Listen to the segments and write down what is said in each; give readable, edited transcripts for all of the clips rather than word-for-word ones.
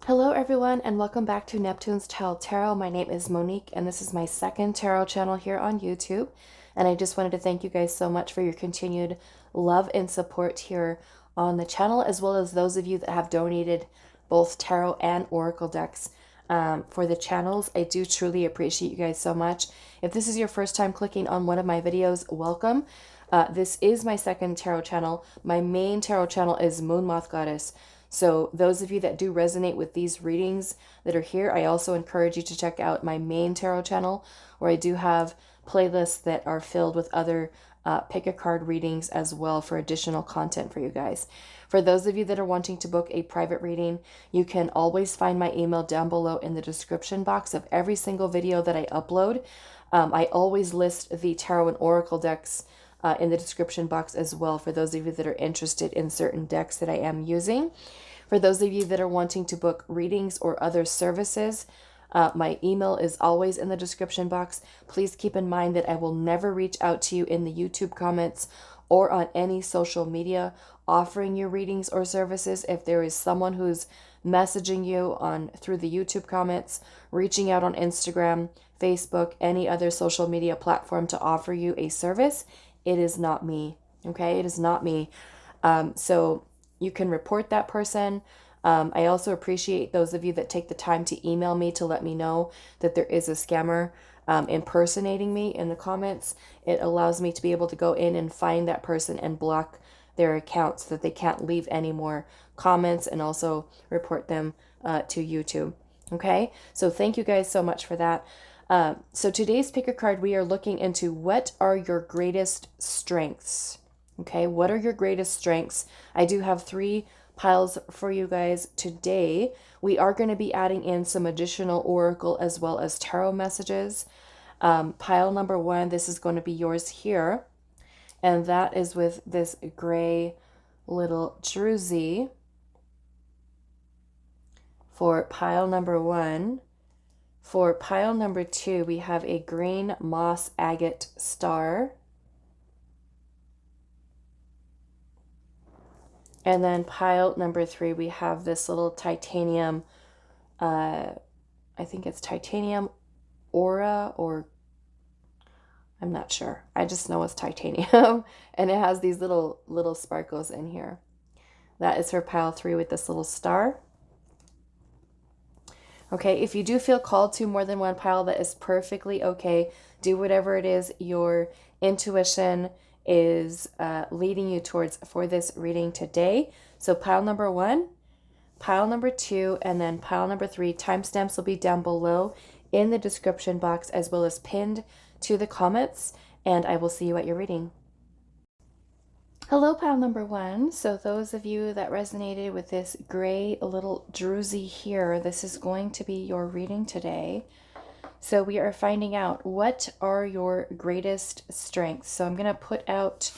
Hello everyone and welcome back to Neptune's Child Tarot. My name is Monique and this is my second tarot channel here on YouTube. And I just wanted to thank you guys so much for your continued love and support here on the channel, as well as those of you that have donated both tarot and oracle decks for the channels. I do truly appreciate you guys so much. If this is your first time clicking on one of my videos, welcome. This is my second tarot channel. My main tarot channel is Moon Moth Goddess. So those of you that do resonate with these readings that are here, I also encourage you to check out my main tarot channel, where I do have playlists that are filled with other pick a card readings as well for additional content for you guys. For those of you that are wanting to book a private reading, you can always find my email down below in the description box of every single video that I upload. I always list the tarot and oracle decks in the description box as well for those of you that are interested in certain decks that I am using. For those of you that are wanting to book readings or other services, my email is always in the description box. Please keep in mind that I will never reach out to you in the YouTube comments or on any social media offering you readings or services. If there is someone who's messaging you on through the YouTube comments, reaching out on Instagram, Facebook, any other social media platform to offer you a service, it is not me. Okay, it is not me. So you can report that person. I also appreciate those of you that take the time to email me to let me know that there is a scammer impersonating me in the comments. It allows me to be able to go in and find that person and block their account so that they can't leave any more comments, and also report them to YouTube. Okay, so thank you guys so much for that. So today's pick a card, we are looking into what are your greatest strengths. Okay, what are your greatest strengths? I do have 3 piles for you guys today. We are going to be adding in some additional oracle as well as tarot messages. Pile number 1, this is going to be yours here. And that is with this gray little druzy for pile number 1. For pile number 2, we have a green moss agate star. And then pile number 3, we have this little titanium, I think it's titanium aura, or I'm not sure. I just know it's titanium. And it has these little sparkles in here. That is for pile 3 with this little star. Okay, if you do feel called to more than one pile, that is perfectly okay. Do whatever it is your intuition is leading you towards for this reading today. So pile number 1, pile number 2, and then pile number 3. Timestamps will be down below in the description box as well as pinned to the comments, and I will see you at your reading. Hello, pile number 1. So those of you that resonated with this gray little druzy here, this is going to be your reading today. So we are finding out what are your greatest strengths. So I'm going to put out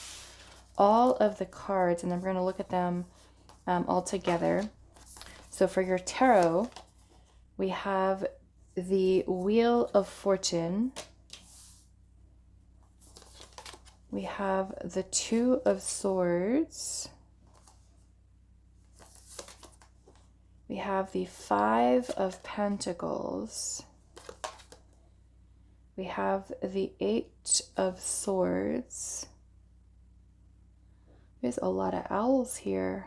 all of the cards and then we're going to look at them all together. So for your tarot, we have the Wheel of Fortune. We have the 2 of Swords. We have the 5 of Pentacles. We have the 8 of Swords. There's a lot of owls here.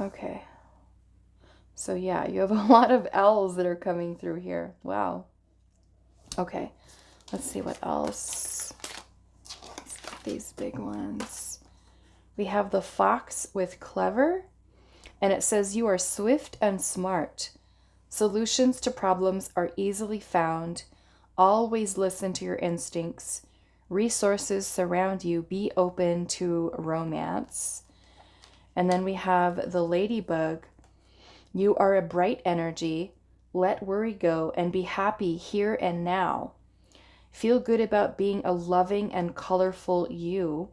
Okay. So yeah, you have a lot of owls that are coming through here. Wow. Okay, let's see what else. Let's get these big ones. We have the Fox with Clever, and it says you are swift and smart. Solutions to problems are easily found. Always listen to your instincts. Resources surround you. Be open to romance. And then we have the Ladybug. You are a bright energy. Let worry go and be happy here and now. Feel good about being a loving and colorful you.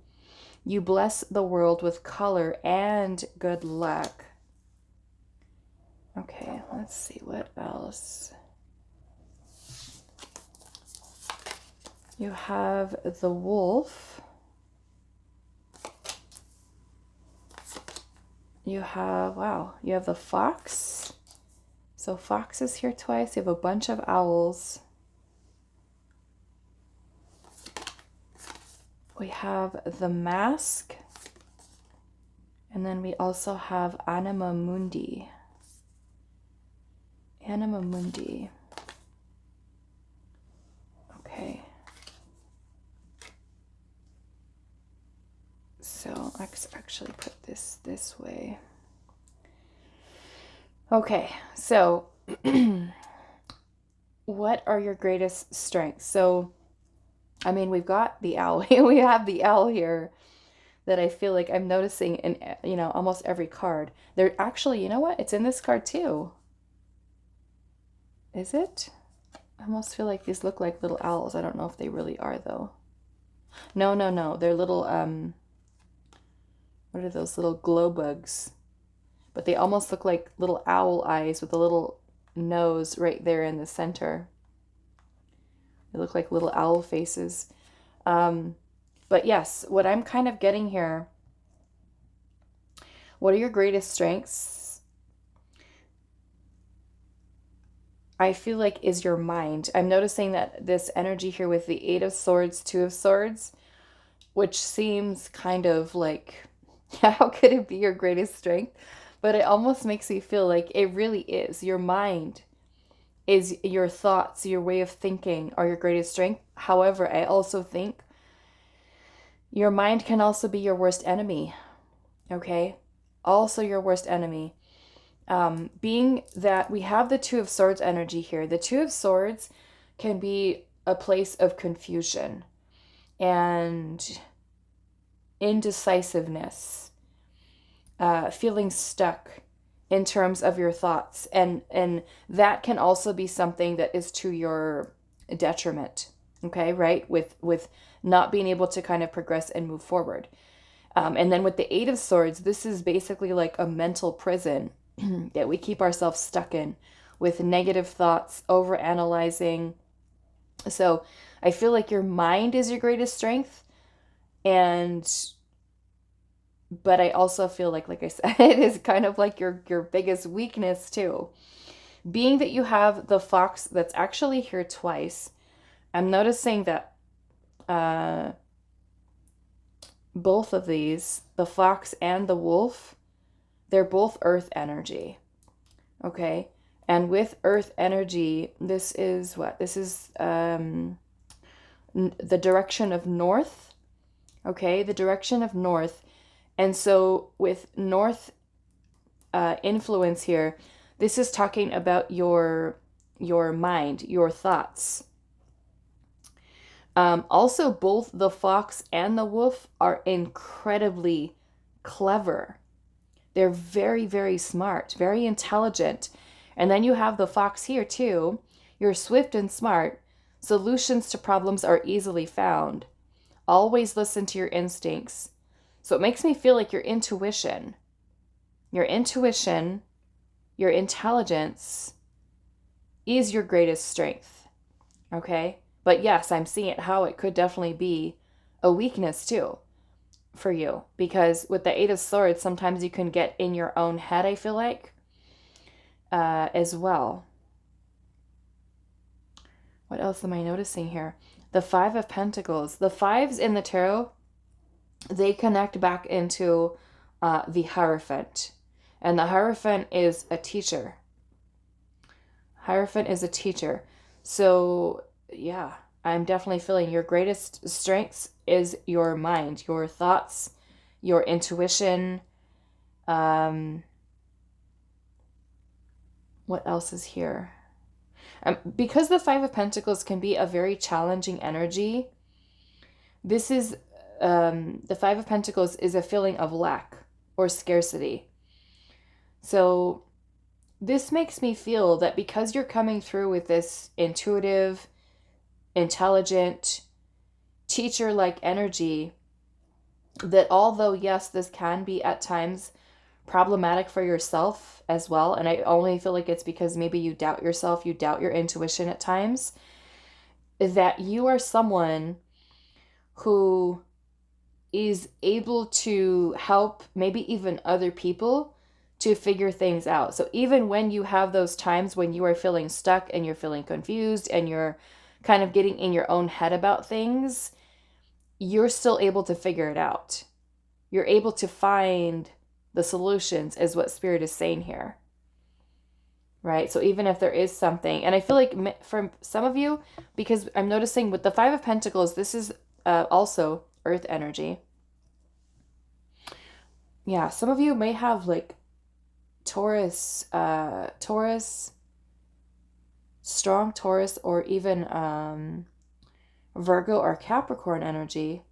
You bless the world with color and good luck. Okay, let's see what else. You have the Wolf. You have, wow, you have the fox. So fox is here twice. You have a bunch of owls. We have the mask. And then we also have Anima Mundi. Anima Mundi. Okay. So let's actually put this way. Okay, so what are your greatest strengths? So, I mean, we've got the owl. We have the owl here that I feel like I'm noticing in, you know, almost every card. They're actually, you know what? It's in this card too. Is it? I almost feel like these look like little owls. I don't know if they really are though. No, no, no. They're little, what are those little glow bugs? But they almost look like little owl eyes with a little nose right there in the center. They look like little owl faces. But yes, what I'm kind of getting here, what are your greatest strengths? I feel like is your mind. I'm noticing that this energy here with the 8 of Swords, 2 of Swords, which seems kind of like, how could it be your greatest strength? But it almost makes me feel like it really is. Your mind is your thoughts, your way of thinking are your greatest strength. However, I also think your mind can also be your worst enemy. Okay? Also your worst enemy. Being that we have the 2 of Swords energy here, the 2 of Swords can be a place of confusion and indecisiveness, feeling stuck in terms of your thoughts. And that can also be something that is to your detriment, okay, right? With not being able to kind of progress and move forward. And then with the 8 of Swords, this is basically like a mental prison that we keep ourselves stuck in with negative thoughts, over analyzing. So I feel like your mind is your greatest strength. But I also feel like I said, it is kind of like your biggest weakness too. Being that you have the fox that's actually here twice, I'm noticing that both of these, the fox and the wolf, they're both earth energy. Okay? And with earth energy, this is what? This is the direction of north. Okay? The direction of north. And so with north influence here, this is talking about your mind, your thoughts. Also, both the fox and the wolf are incredibly clever. They're very, very smart, very intelligent. And then you have the fox here too. You're swift and smart. Solutions to problems are easily found. Always listen to your instincts. So it makes me feel like your intuition, your intelligence is your greatest strength. Okay? But yes, I'm seeing it how it could definitely be a weakness too for you, because with the 8 of Swords, sometimes you can get in your own head, I feel like, as well. What else am I noticing here? The 5 of Pentacles. The 5s in the tarot, they connect back into the Hierophant. And the Hierophant is a teacher. Hierophant is a teacher. So, yeah, I'm definitely feeling your greatest strengths is your mind, your thoughts, your intuition. What else is here? Because the 5 of Pentacles can be a very challenging energy, this is, the 5 of Pentacles is a feeling of lack or scarcity. So this makes me feel that because you're coming through with this intuitive, intelligent, teacher-like energy, that although, yes, this can be at times problematic for yourself as well, and I only feel like it's because maybe you doubt yourself, you doubt your intuition at times, that you are someone who is able to help maybe even other people to figure things out. So even when you have those times when you are feeling stuck and you're feeling confused and you're kind of getting in your own head about things, you're still able to figure it out. You're able to find the solutions, is what Spirit is saying here. Right? So even if there is something, and I feel like for some of you, because I'm noticing with the Five of Pentacles, this is also earth energy. Yeah, some of you may have like Taurus, strong Taurus, or even Virgo or Capricorn energy.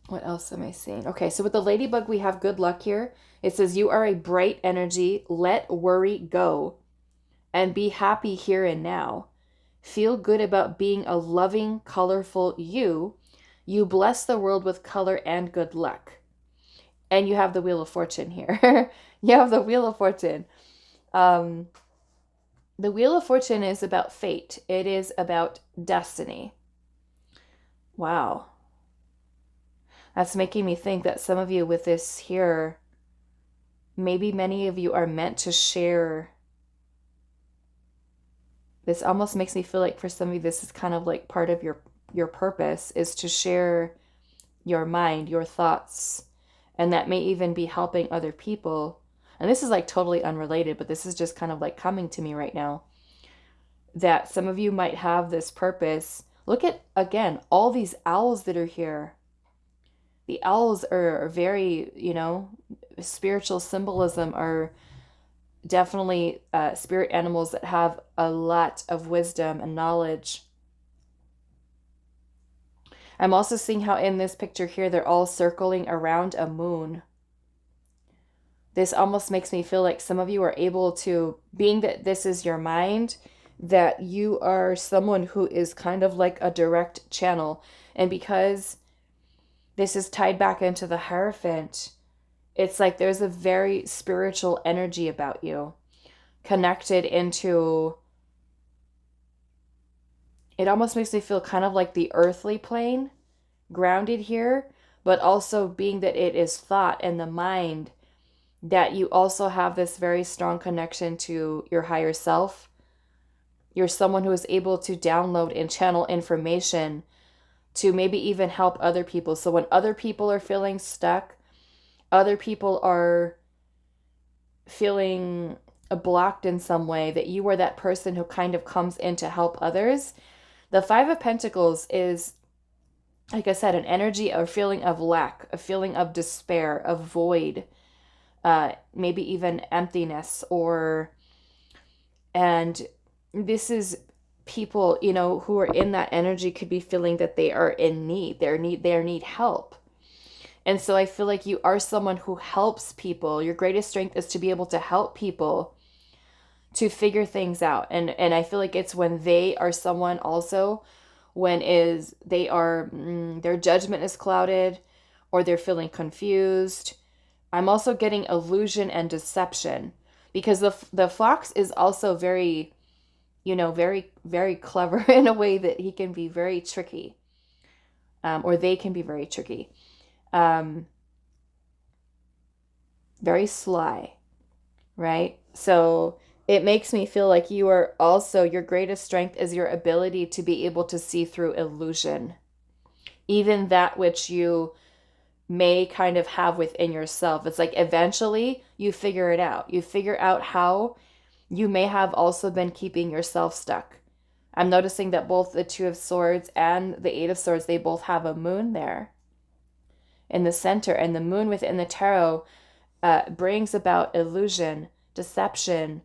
What else am I seeing? Okay, so with the ladybug, we have good luck here. It says, you are a bright energy. Let worry go and be happy here and now. Feel good about being a loving, colorful you. You bless the world with color and good luck. And you have the Wheel of Fortune here. You have the Wheel of Fortune. The Wheel of Fortune is about fate. It is about destiny. Wow. That's making me think that some of you with this here, maybe many of you are meant to share. This almost makes me feel like for some of you, this is kind of like part of your purpose, is to share your mind, your thoughts, and that may even be helping other people. And this is like totally unrelated, but this is just kind of like coming to me right now, that some of you might have this purpose. Look at, again, all these owls that are here. The owls are very, spiritual symbolism, are definitely spirit animals that have a lot of wisdom and knowledge. I'm also seeing how in this picture here, they're all circling around a moon. This almost makes me feel like some of you are able to, being that this is your mind, that you are someone who is kind of like a direct channel. And because this is tied back into the Hierophant, it's like there's a very spiritual energy about you, connected into, it almost makes me feel kind of like the earthly plane, grounded here, but also being that it is thought and the mind, that you also have this very strong connection to your higher self. You're someone who is able to download and channel information to maybe even help other people. So when other people are feeling stuck, other people are feeling blocked in some way, that you are that person who kind of comes in to help others. The Five of Pentacles is, like I said, an energy, a feeling of lack, a feeling of despair, of void, maybe even emptiness, and this is people, who are in that energy could be feeling that they are in need. They need help. And so I feel like you are someone who helps people. Your greatest strength is to be able to help people to figure things out. And I feel like it's when they are someone also, when their judgment is clouded, or they're feeling confused. I'm also getting illusion and deception, because the fox is also very, very, very clever in a way that he can be very tricky, or they can be very tricky, very sly, right? So it makes me feel like you are also, your greatest strength is your ability to be able to see through illusion, even that which you may kind of have within yourself. It's like eventually you figure it out. You figure out how you may have also been keeping yourself stuck. I'm noticing that both the Two of Swords and the Eight of Swords, they both have a moon there in the center. And the moon within the tarot brings about illusion, deception.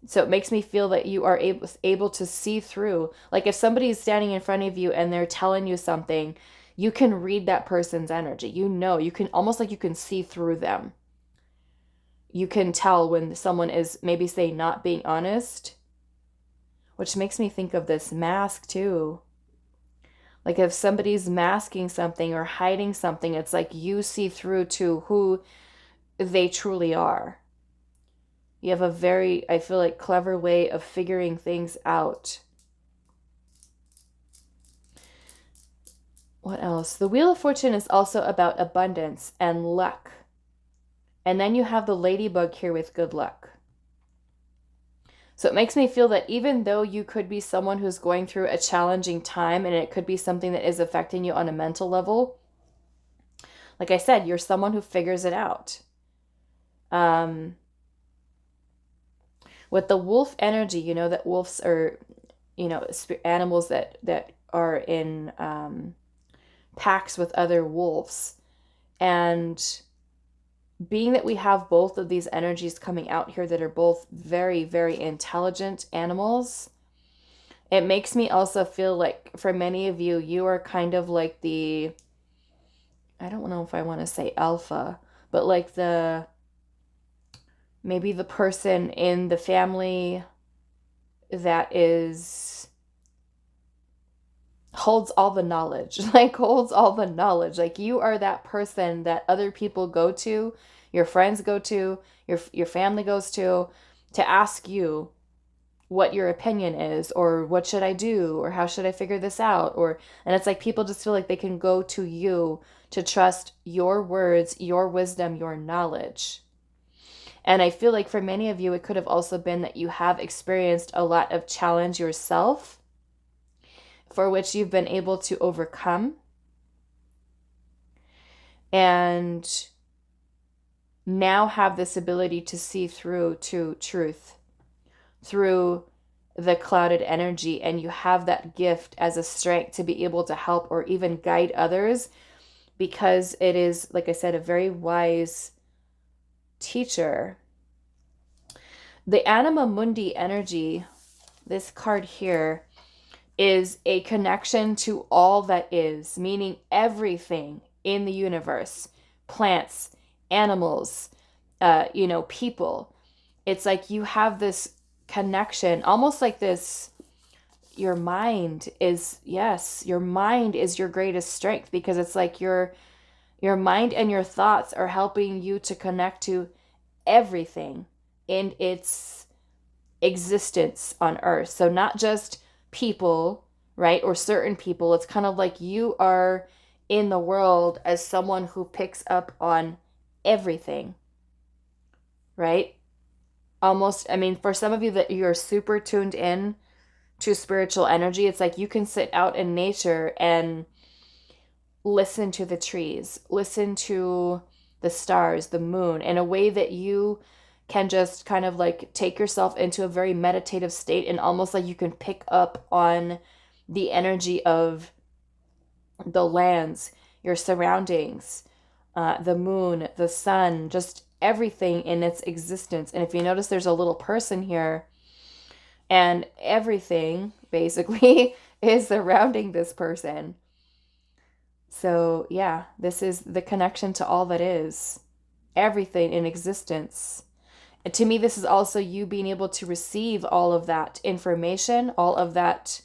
So it makes me feel that you are able to see through. Like if somebody is standing in front of you and they're telling you something, you can read that person's energy. You can almost like you can see through them. You can tell when someone is maybe, say, not being honest, which makes me think of this mask too. Like if somebody's masking something or hiding something, it's like you see through to who they truly are. You have a very, I feel like, clever way of figuring things out. What else? The Wheel of Fortune is also about abundance and luck. And then you have the ladybug here with good luck. So it makes me feel that even though you could be someone who's going through a challenging time and it could be something that is affecting you on a mental level, like I said, you're someone who figures it out. With the wolf energy, you know that wolves are, animals that are in packs with other wolves. And being that we have both of these energies coming out here that are both very, very intelligent animals, it makes me also feel like for many of you, you are kind of like the, I don't know if I want to say alpha, but like maybe the person in the family that holds all the knowledge, like you are that person that other people go to, your friends go to, your family goes to ask you what your opinion is, or what should I do, or how should I figure this out, and it's like people just feel like they can go to you to trust your words, your wisdom, your knowledge. And I feel like for many of you, it could have also been that you have experienced a lot of challenge yourself, for which you've been able to overcome. And now have this ability to see through to truth, through the clouded energy. And you have that gift as a strength to be able to help or even guide others, because it is, like I said, a very wise teacher. The Anima Mundi energy, this card here, is a connection to all that is, meaning everything in the universe, plants, animals, people. It's like you have this connection, almost like this. Your mind is your greatest strength, because it's like your mind and your thoughts are helping you to connect to everything in its existence on earth. So not just people, right? Or certain people. It's kind of like you are in the world as someone who picks up on everything, right? Almost, I mean, for some of you that you're super tuned in to spiritual energy, it's like you can sit out in nature and listen to the trees, listen to the stars, the moon, in a way that you can just kind of like take yourself into a very meditative state, and almost like you can pick up on the energy of the lands, your surroundings, the moon, the sun, just everything in its existence. And if you notice, there's a little person here, and everything basically is surrounding this person. So yeah, this is the connection to all that is, everything in existence. And to me, this is also you being able to receive all of that information, all of that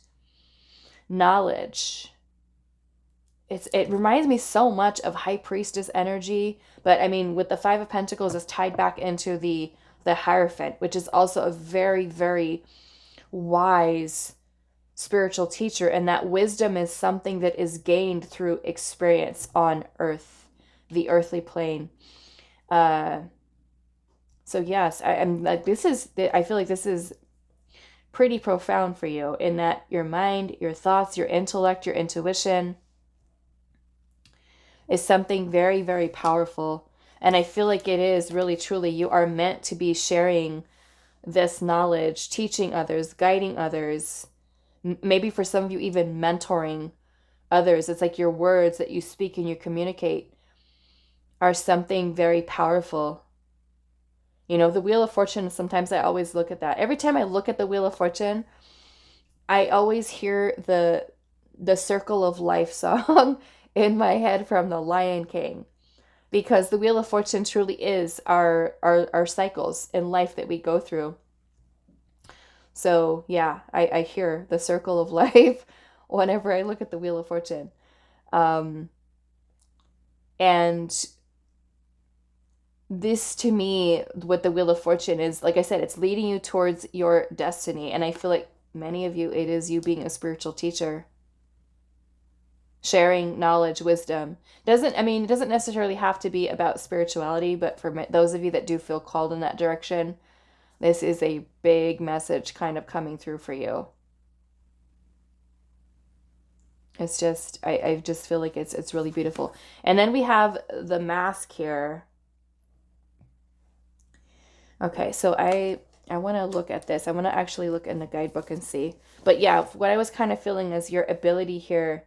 knowledge. It reminds me so much of High Priestess energy, but I mean, with the Five of Pentacles, it's tied back into the Hierophant, which is also a very, very wise spiritual teacher, and that wisdom is something that is gained through experience on earth, the earthly plane. So yes, I'm like, I feel like this is pretty profound for you, in that your mind, your thoughts, your intellect, your intuition is something very, very powerful. And I feel like it is really, truly, you are meant to be sharing this knowledge, teaching others, guiding others, maybe for some of you, even mentoring others. It's like your words that you speak and you communicate are something very powerful. You know, the Wheel of Fortune, sometimes I always look at that. Every time I look at the Wheel of Fortune, I always hear the Circle of Life song in my head from The Lion King. Because the Wheel of Fortune truly is our cycles in life that we go through. So yeah, I hear the Circle of Life whenever I look at the Wheel of Fortune. And this, to me, what the Wheel of Fortune is, like I said, it's leading you towards your destiny. And I feel like many of you, it is you being a spiritual teacher, sharing knowledge, wisdom. It doesn't necessarily have to be about spirituality, but for those of you that do feel called in that direction, this is a big message kind of coming through for you. It's just, I just feel like it's really beautiful. And then we have the mask here. Okay, so I want to look at this. I want to actually look in the guidebook and see. But yeah, what I was kind of feeling is your ability here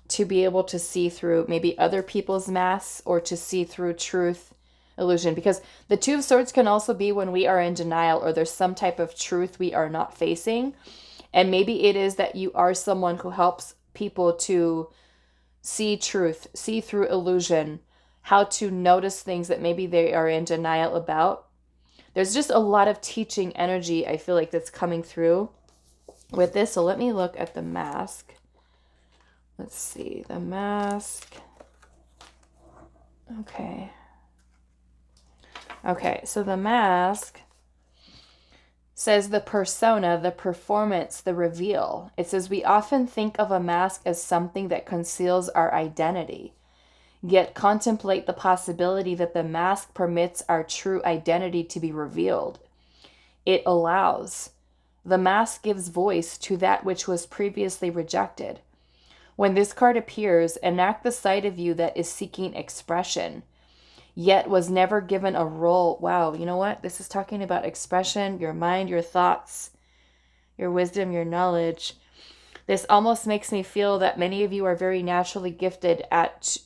to be able to see through maybe other people's masks, or to see through truth, illusion. Because the Two of Swords can also be when we are in denial, or there's some type of truth we are not facing. And maybe it is that you are someone who helps people to see truth, see through illusion, how to notice things that maybe they are in denial about. There's just a lot of teaching energy, I feel like, that's coming through with this. So let me look at the mask. Let's see, the mask. Okay. Okay, so the mask says the persona, the performance, the reveal. It says we often think of a mask as something that conceals our identity, yet contemplate the possibility that the mask permits our true identity to be revealed. It allows. The mask gives voice to that which was previously rejected. When this card appears, enact the side of you that is seeking expression, yet was never given a role. Wow, you know what? This is talking about expression, your mind, your thoughts, your wisdom, your knowledge. This almost makes me feel that many of you are very naturally gifted at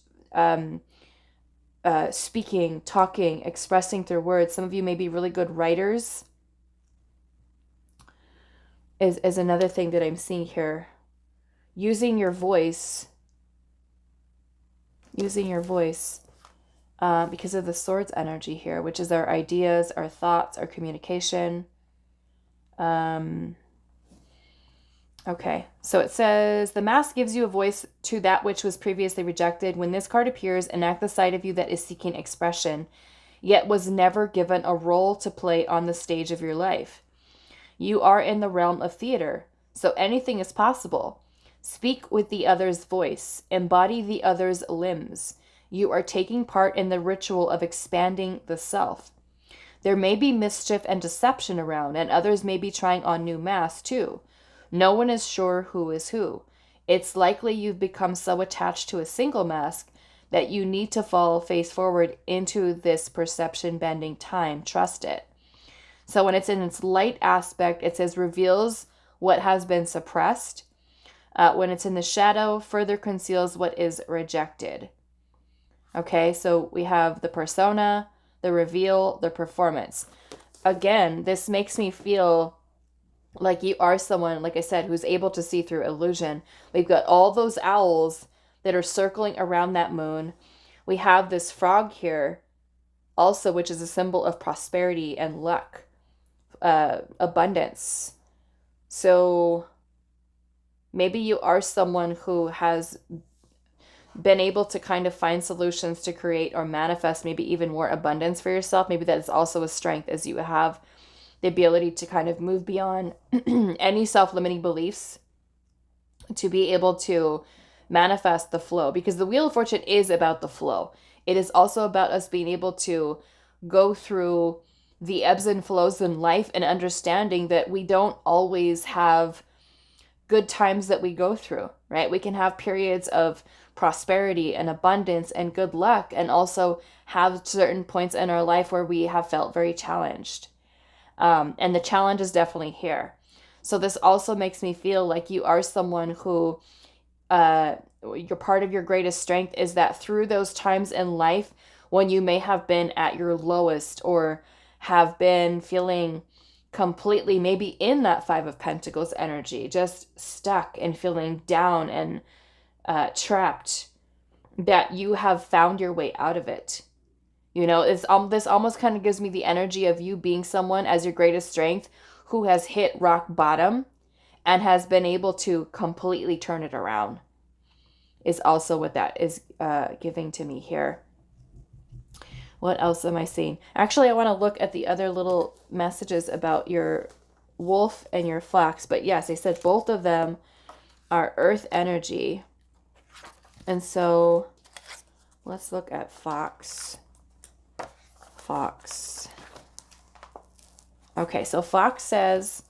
speaking, talking, expressing through words. Some of you may be really good writers, is another thing that I'm seeing here. Using your voice. Because of the Swords energy here, which is our ideas, our thoughts, our communication. Okay, so it says, the mask gives you a voice to that which was previously rejected. When this card appears, enact the side of you that is seeking expression, yet was never given a role to play on the stage of your life. You are in the realm of theater, so anything is possible. Speak with the other's voice, embody the other's limbs. You are taking part in the ritual of expanding the self. There may be mischief and deception around, and others may be trying on new masks too. No one is sure who is who. It's likely you've become so attached to a single mask that you need to fall face forward into this perception-bending time. Trust it. So when it's in its light aspect, it says reveals what has been suppressed. When it's in the shadow, further conceals what is rejected. Okay, so we have the persona, the reveal, the performance. Again, this makes me feel like you are someone, like I said, who's able to see through illusion. We've got all those owls that are circling around that moon. We have this frog here also, which is a symbol of prosperity and luck, abundance. So maybe you are someone who has been able to kind of find solutions to create or manifest maybe even more abundance for yourself. Maybe that is also a strength, as you have the ability to kind of move beyond any self-limiting beliefs to be able to manifest the flow. Because the Wheel of Fortune is about the flow. It is also about us being able to go through the ebbs and flows in life and understanding that we don't always have good times that we go through, right? We can have periods of prosperity and abundance and good luck, and also have certain points in our life where we have felt very challenged. And the challenge is definitely here. So this also makes me feel like you are someone who, your part of your greatest strength is that through those times in life when you may have been at your lowest, or have been feeling completely maybe in that Five of Pentacles energy, just stuck and feeling down and trapped, that you have found your way out of it. You know, this almost kind of gives me the energy of you being someone as your greatest strength who has hit rock bottom and has been able to completely turn it around, is also what that is giving to me here. What else am I seeing? Actually, I want to look at the other little messages about your wolf and your fox. But yes, I said both of them our earth energy. And so let's look at Fox. Fox. Okay, so Fox says,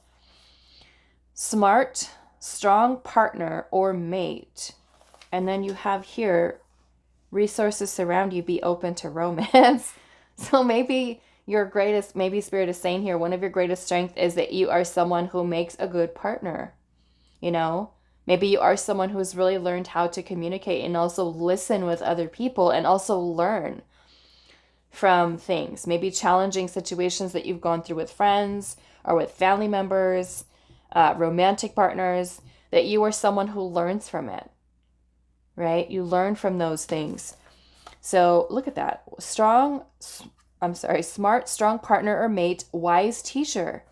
smart, strong partner or mate. And then you have here, resources surround you, be open to romance. So maybe maybe Spirit is saying here, one of your greatest strengths is that you are someone who makes a good partner. You know, maybe you are someone who's really learned how to communicate and also listen with other people and also learn from things, maybe challenging situations that you've gone through with friends or with family members, romantic partners, that you are someone who learns from it, right? You learn from those things. So look at that. Smart, strong partner or mate, wise teacher.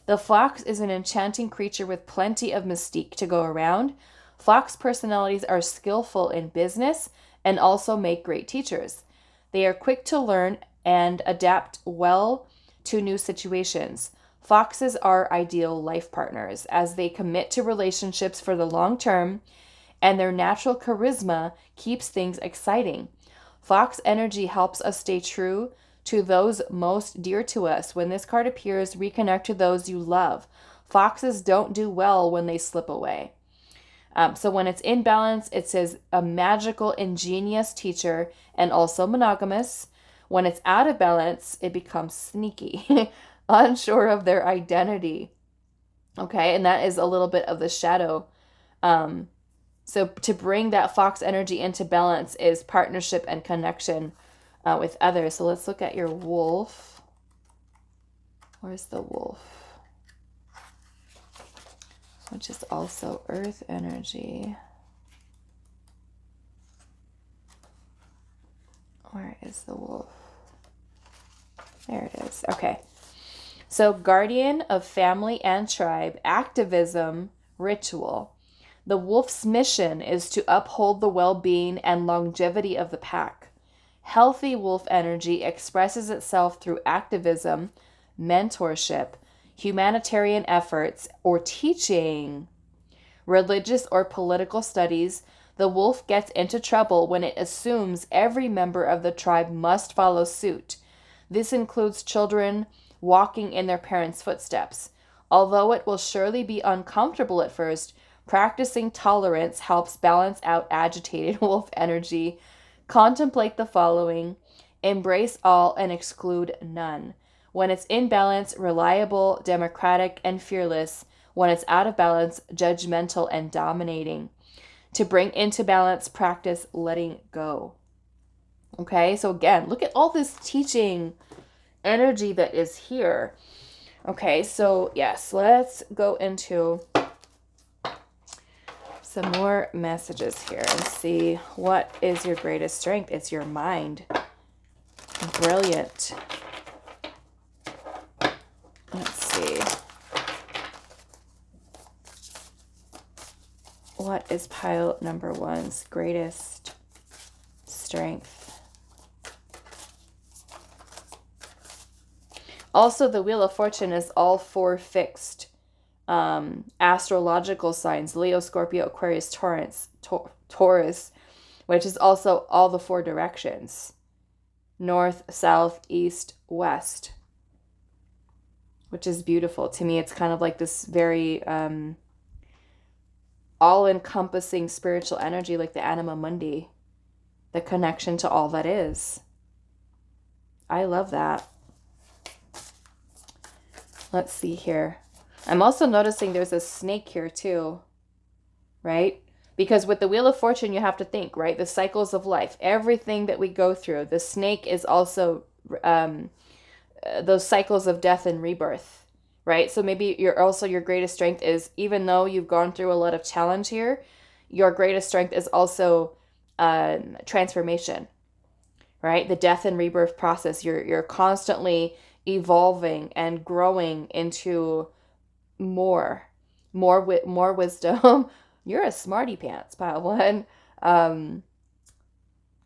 The fox is an enchanting creature with plenty of mystique to go around. Fox personalities are skillful in business and also make great teachers. They are quick to learn and adapt well to new situations. Foxes are ideal life partners as they commit to relationships for the long term, and their natural charisma keeps things exciting. Fox energy helps us stay true to those most dear to us. When this card appears, reconnect to those you love. Foxes don't do well when they slip away. So when it's in balance, it says a magical, ingenious teacher and also monogamous. When it's out of balance, it becomes sneaky, unsure of their identity. Okay, and that is a little bit of the shadow. So to bring that fox energy into balance is partnership and connection with others. So let's look at your wolf. Where's the wolf? Which is also earth energy. Where is the wolf? There it is. Okay. So guardian of family and tribe, activism, ritual. The wolf's mission is to uphold the well-being and longevity of the pack. Healthy wolf energy expresses itself through activism, mentorship, humanitarian efforts, or teaching. Religious or political studies, the wolf gets into trouble when it assumes every member of the tribe must follow suit. This includes children walking in their parents' footsteps. Although it will surely be uncomfortable at first, practicing tolerance helps balance out agitated wolf energy. Contemplate the following: embrace all and exclude none. When it's in balance, reliable, democratic, and fearless. When it's out of balance, judgmental and dominating. To bring into balance, practice letting go. Okay, so again, look at all this teaching energy that is here. Okay, so yes, let's go into some more messages here and see what is your greatest strength. It's your mind. Brilliant. Let's see. What is pile number one's greatest strength? Also, the Wheel of Fortune is all four fixed astrological signs: Leo, Scorpio, Aquarius, Taurus, which is also all the four directions: north, south, east, west, which is beautiful. To me, it's kind of like this very all-encompassing spiritual energy, like the Anima Mundi, the connection to all that is. I love that. Let's see here. I'm also noticing there's a snake here too, right? Because with the Wheel of Fortune, you have to think, right? The cycles of life, everything that we go through. The snake is also those cycles of death and rebirth, right? So maybe your greatest strength is, even though you've gone through a lot of challenge here, your greatest strength is also transformation, right? The death and rebirth process. You're constantly evolving and growing into more wisdom. You're a smarty pants, pile one.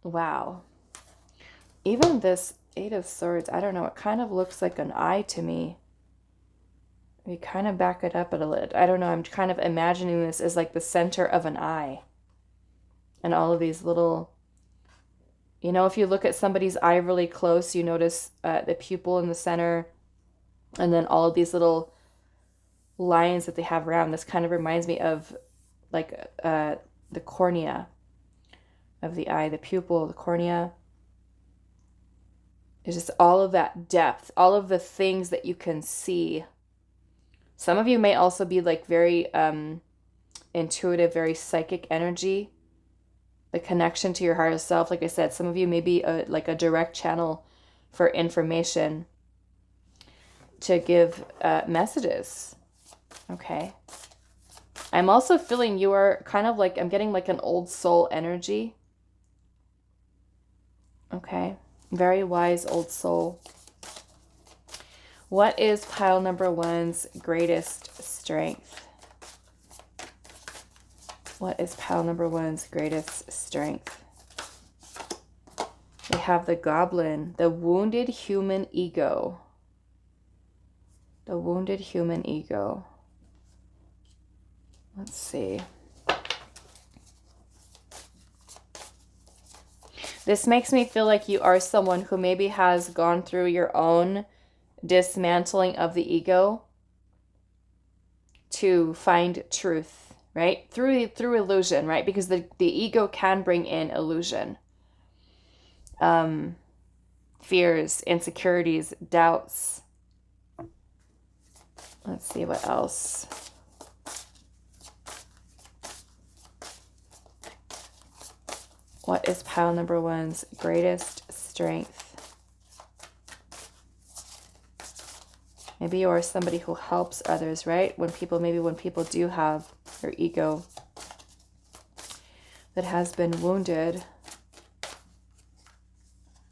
Wow. Even this Eight of Swords, I don't know, it kind of looks like an eye to me. we kind of back it up a little. I don't know, I'm kind of imagining this as like the center of an eye. And all of these little, you know, if you look at somebody's eye really close, you notice the pupil in the center, and then all of these little lines that they have around. This kind of reminds me of like the cornea of the eye, the pupil, the cornea. It's just all of that depth, all of the things that you can see. Some of you may also be like very intuitive, very psychic energy. The connection to your higher self. Like I said, some of you may be like a direct channel for information to give messages. Okay. I'm also feeling you are kind of like, I'm getting like an old soul energy. Okay. Very wise old soul. What is pile number 1's greatest strength? What is pile number 1's greatest strength? We have the goblin, the wounded human ego. The wounded human ego. Let's see. This makes me feel like you are someone who maybe has gone through your own dismantling of the ego to find truth, right? Through illusion, right? Because the ego can bring in illusion. Fears, insecurities, doubts. Let's see what else. What is pile number 1's greatest strength? Maybe you are somebody who helps others, right? When people do have their ego that has been wounded.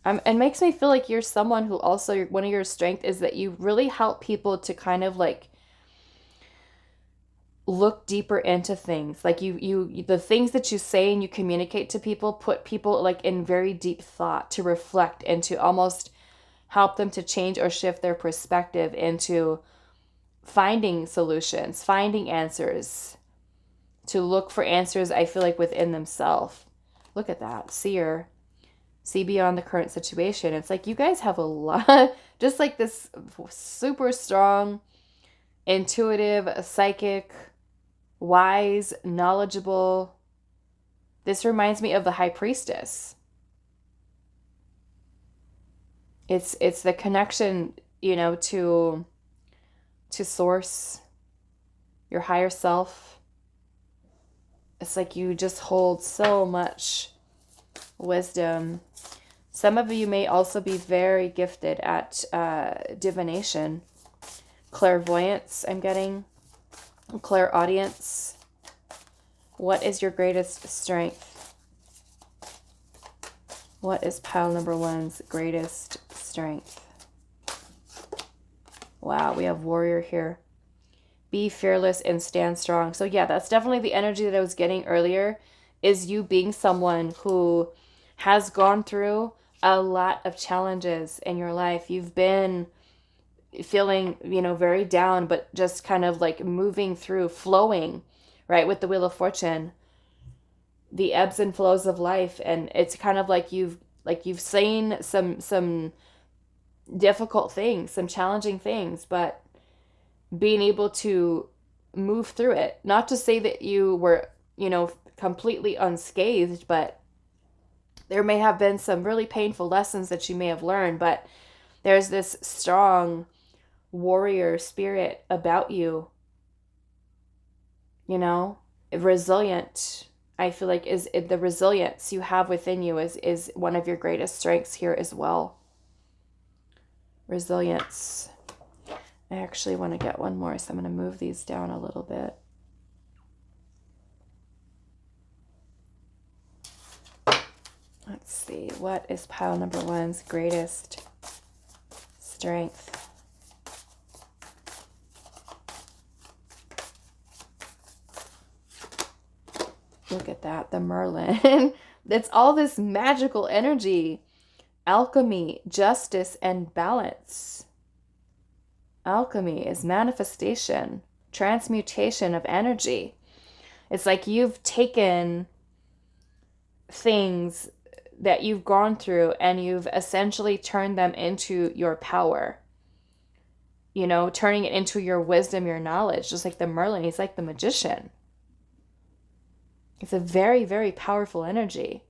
It makes me feel like you're someone who also, one of your strengths is that you really help people to kind of like look deeper into things. Like the things that you say and you communicate to people, put people like in very deep thought to reflect and to almost help them to change or shift their perspective into finding solutions, finding answers, to look for answers, I feel like, within themselves. Look at that. Seer. See beyond the current situation. It's like you guys have a lot, just like this super strong, intuitive, psychic, wise, knowledgeable. This reminds me of the High Priestess. It's the connection, you know, to source, your higher self. It's like you just hold so much wisdom. Some of you may also be very gifted at divination, clairvoyance, I'm getting, clairaudience. What is your greatest strength? What is pile number 1's greatest strength? Wow, we have warrior here. Be fearless and stand strong. So yeah, that's definitely the energy that I was getting earlier, is you being someone who has gone through a lot of challenges in your life. You've been feeling, you know, very down, but just kind of like moving through, flowing, right, with the Wheel of Fortune, the ebbs and flows of life. And it's kind of like you've seen some difficult things, some challenging things, but being able to move through it. Not to say that you were, you know, completely unscathed, but there may have been some really painful lessons that you may have learned, but there's this strong warrior spirit about you, you know, resilient. I feel like is the resilience you have within you is one of your greatest strengths here as well. Resilience. I actually want to get one more, so I'm going to move these down a little bit. Let's see. What is pile number 1's greatest strength? Look at that. The Merlin. It's all this magical energy. Alchemy, justice, and balance. Alchemy is manifestation, transmutation of energy. It's like you've taken things that you've gone through and you've essentially turned them into your power. You know, turning it into your wisdom, your knowledge, just like the Merlin. He's like the magician. It's a very, very powerful energy.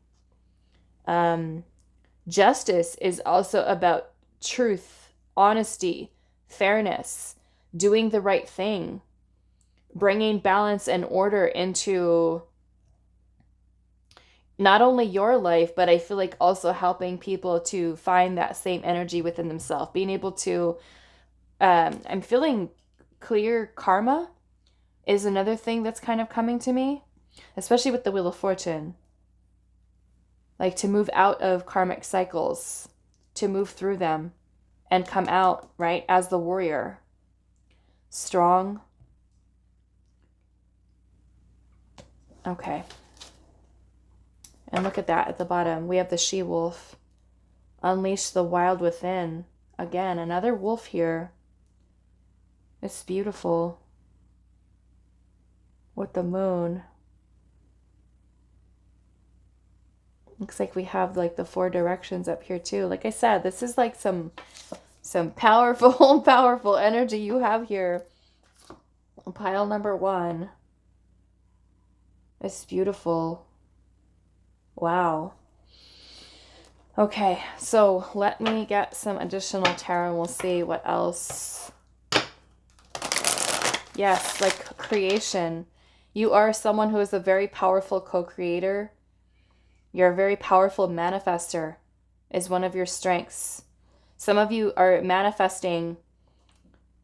Justice is also about truth, honesty, fairness, doing the right thing, bringing balance and order into not only your life, but I feel like also helping people to find that same energy within themselves, being able to, I'm feeling clear karma is another thing that's kind of coming to me, especially with the Wheel of Fortune. Like to move out of karmic cycles, to move through them and come out, right, as the warrior. Strong. Okay. And look at that at the bottom. We have the she-wolf. Unleash the wild within. Again, another wolf here. It's beautiful. With the moon. Looks like we have like the 4 directions up here too. Like I said, this is like some powerful, powerful energy you have here. Pile number 1. It's beautiful. Wow. Okay, so let me get some additional tarot and we'll see what else. Yes, like creation. You are someone who is a very powerful co-creator. You're a very powerful manifester is one of your strengths. Some of you are manifesting.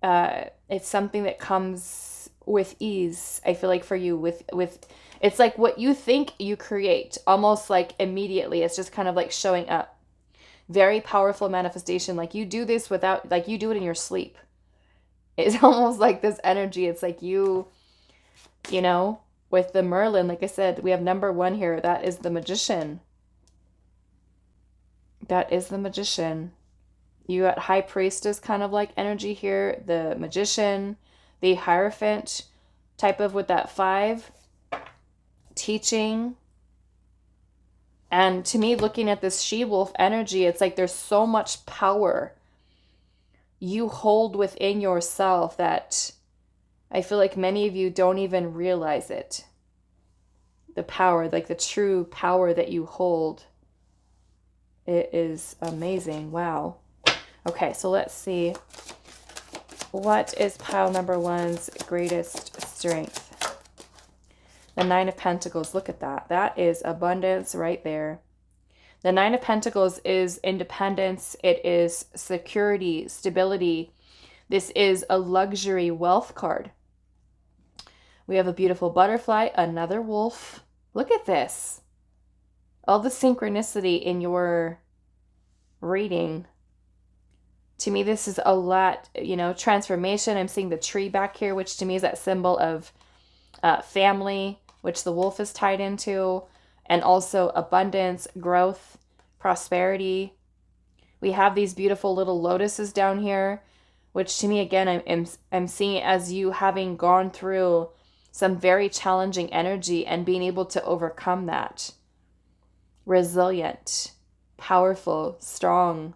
It's something that comes with ease. I feel like for you with it's like what you think you create almost like immediately. It's just kind of like showing up. Very powerful manifestation. Like you do this without, like you do it in your sleep. It's almost like this energy. It's like you know, with the Merlin, like I said, we have number 1 here. That is the magician. That is the magician. You got high priestess kind of like energy here. The magician, the Hierophant type of with that 5. Teaching. And to me, looking at this she-wolf energy, it's like there's so much power you hold within yourself that I feel like many of you don't even realize it. The power, like the true power that you hold. It is amazing. Wow. Okay, so let's see. What is pile number 1's greatest strength? The 9 of Pentacles. Look at that. That is abundance right there. The 9 of Pentacles is independence. It is security, stability. This is a luxury wealth card. We have a beautiful butterfly, another wolf. Look at this. All the synchronicity in your reading. To me, this is a lot, you know, transformation. I'm seeing the tree back here, which to me is that symbol of family, which the wolf is tied into, and also abundance, growth, prosperity. We have these beautiful little lotuses down here, which to me, again, I'm seeing it as you having gone through some very challenging energy and being able to overcome that. Resilient, powerful, strong.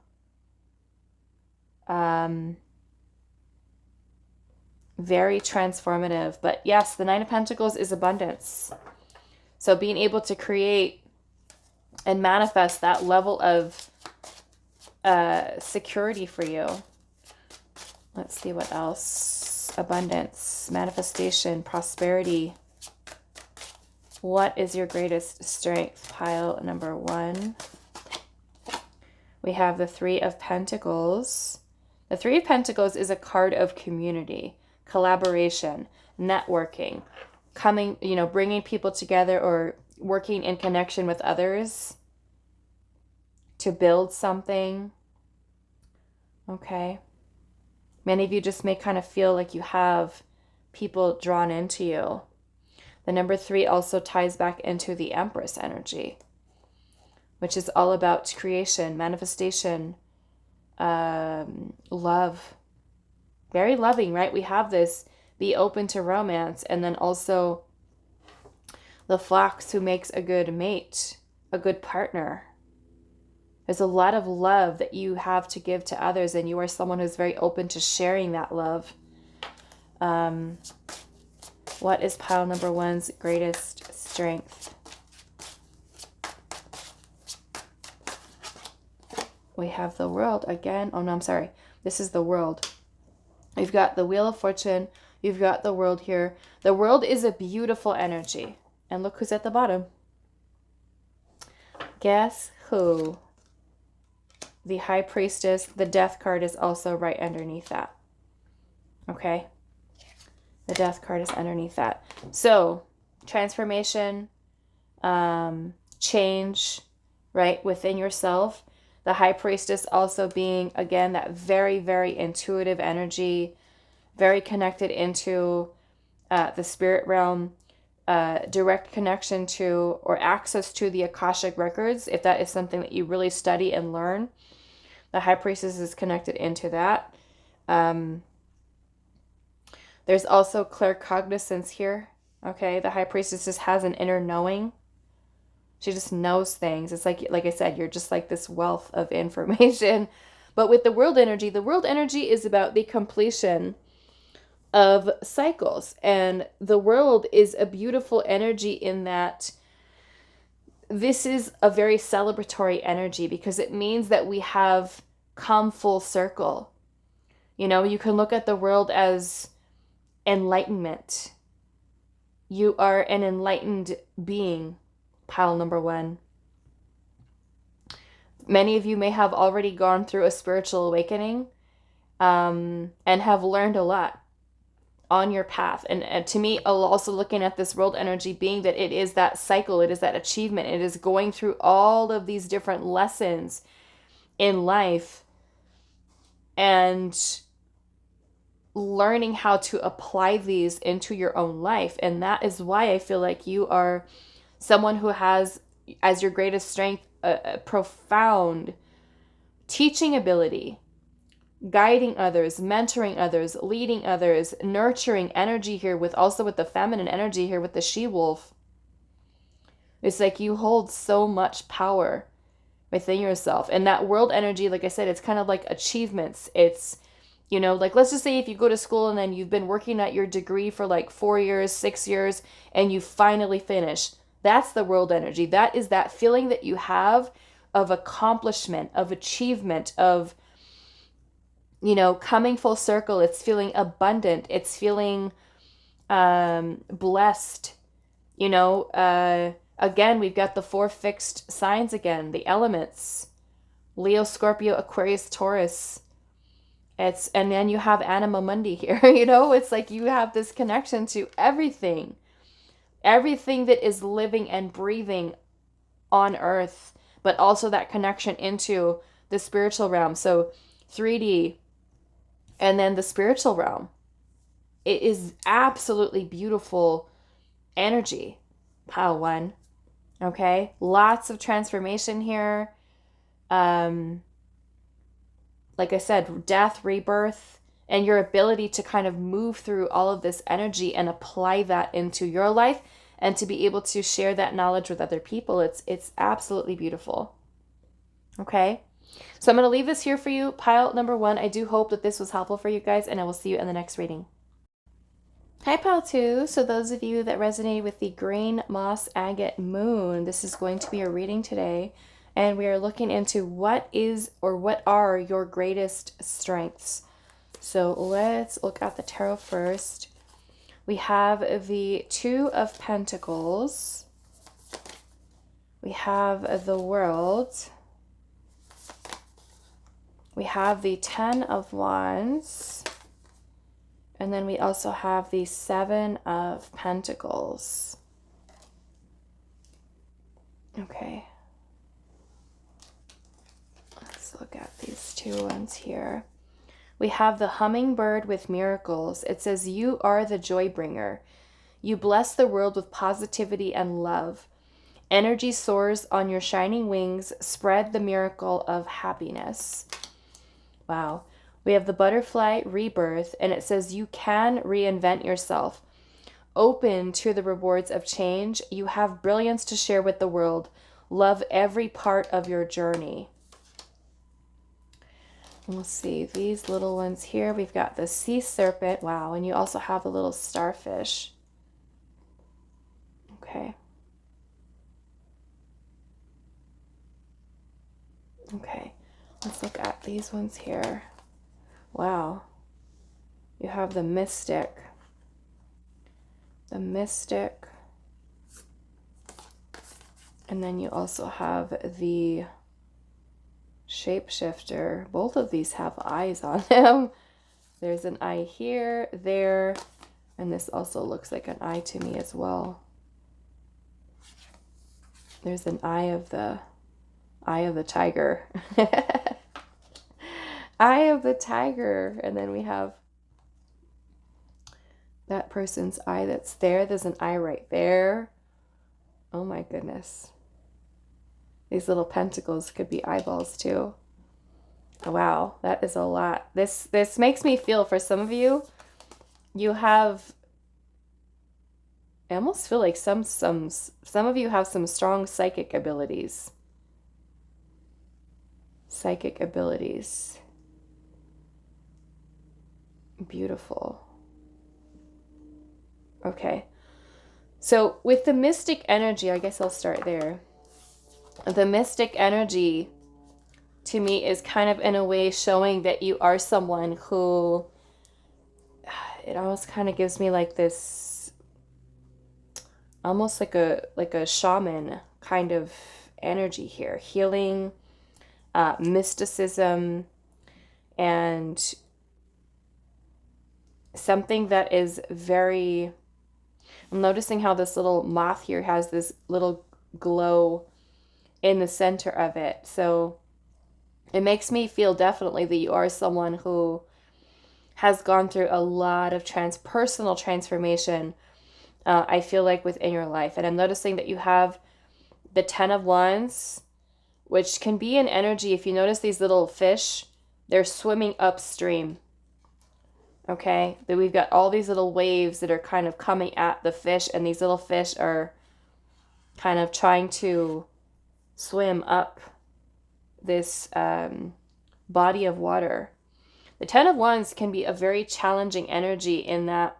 Very transformative. But yes, the 9 of Pentacles is abundance. So being able to create and manifest that level of security for you. Let's see what else. Abundance, manifestation, prosperity. What is your greatest strength? Pile number 1. We have the 3 of Pentacles. The 3 of Pentacles is a card of community, collaboration, networking, coming, you know, bringing people together or working in connection with others to build something. Okay. Many of you just may kind of feel like you have people drawn into you. The number 3 also ties back into the Empress energy, which is all about creation, manifestation, love. Very loving, right? We have this, be open to romance, and then also the fox who makes a good mate, a good partner. There's a lot of love that you have to give to others, and you are someone who's very open to sharing that love. What is pile number one's greatest strength? We have the world again. Oh no, I'm sorry. This is the world. You've got the Wheel of Fortune. You've got the world here. The world is a beautiful energy. And look who's at the bottom. Guess who? The High Priestess. The Death card is also right underneath that. Okay? The Death card is underneath that. So, transformation, change, right, within yourself. The High Priestess also being, again, that very, very intuitive energy, very connected into the spirit realm, direct connection to or access to the Akashic records, if that is something that you really study and learn. The High Priestess is connected into that. There's also claircognizance here. Okay, the High Priestess just has an inner knowing. She just knows things. It's like I said, you're just like this wealth of information. But with the world energy is about the completion of cycles. And the world is a beautiful energy in that this is a very celebratory energy because it means that we have come full circle. You know, you can look at the world as enlightenment. You are an enlightened being. Pile number one. Many of you may have already gone through a spiritual awakening and have learned a lot on your path. And to me, also looking at this world energy being that it is that cycle, it is that achievement, it is going through all of these different lessons in life and learning how to apply these into your own life. And that is why I feel like you are someone who has, as your greatest strength, a profound teaching ability, guiding others, mentoring others, leading others, nurturing energy here with the feminine energy here with the she-wolf. It's like you hold so much power within yourself. And that world energy, like I said, it's kind of like achievements. It's, you know, like let's just say if you go to school and then you've been working at your degree for like 4 years, 6 years, and you finally finish. That's the world energy. That is that feeling that you have of accomplishment, of achievement, of, you know, coming full circle. It's feeling abundant. It's feeling blessed. You know, again, we've got the 4 fixed signs again, the elements. Leo, Scorpio, Aquarius, Taurus. And then you have Anima Mundi here. You know, it's like you have this connection to everything. Everything that is living and breathing on earth, but also that connection into the spiritual realm. So 3D and then the spiritual realm. It is absolutely beautiful energy. Pile one. Okay. Lots of transformation here. Like I said, death, rebirth, and your ability to kind of move through all of this energy and apply that into your life and to be able to share that knowledge with other people. It's absolutely beautiful. Okay. So I'm going to leave this here for you. Pile number one. I do hope that this was helpful for you guys, and I will see you in the next reading. Hi, pile two. So those of you that resonated with the green moss agate moon, this is going to be a reading today. And we are looking into what are your greatest strengths. So let's look at the tarot first. We have the 2 of Pentacles. We have the World. We have the 10 of Wands. And then we also have the 7 of Pentacles. Okay. Let's look at these 2 ones here. We have the hummingbird with miracles. It says, you are the joy bringer. You bless the world with positivity and love. Energy soars on your shining wings. Spread the miracle of happiness. Wow. We have the butterfly rebirth, and it says you can reinvent yourself. Open to the rewards of change. You have brilliance to share with the world. Love every part of your journey. We'll see these little ones here. We've got the sea serpent. Wow. And you also have the little starfish. Okay. Okay. Let's look at these ones here. Wow. You have the mystic. The mystic. And then you also have the shapeshifter. Both of these have eyes on them. There's an eye here, there, and this also looks like an eye to me as well. There's an eye of the tiger. Eye of the tiger. And then we have that person's eye that's there. There's an eye right there. Oh my goodness. These little pentacles could be eyeballs too. Wow, that is a lot. This makes me feel, for some of you, you have, I almost feel like some of you have some strong psychic abilities. Psychic abilities. Beautiful. Okay. So with the mystic energy, I guess I'll start there. The mystic energy to me is kind of in a way showing that you are someone who, it almost kind of gives me like this, almost like a shaman kind of energy here. Healing, mysticism, and something that is very, I'm noticing how this little moth here has this little glow in the center of it. So it makes me feel definitely that you are someone who has gone through a lot of personal transformation, I feel like, within your life. And I'm noticing that you have the 10 of Wands, which can be an energy. If you notice these little fish, they're swimming upstream. Okay, that we've got all these little waves that are kind of coming at the fish, and these little fish are kind of trying to swim up this body of water. The 10 of Wands can be a very challenging energy in that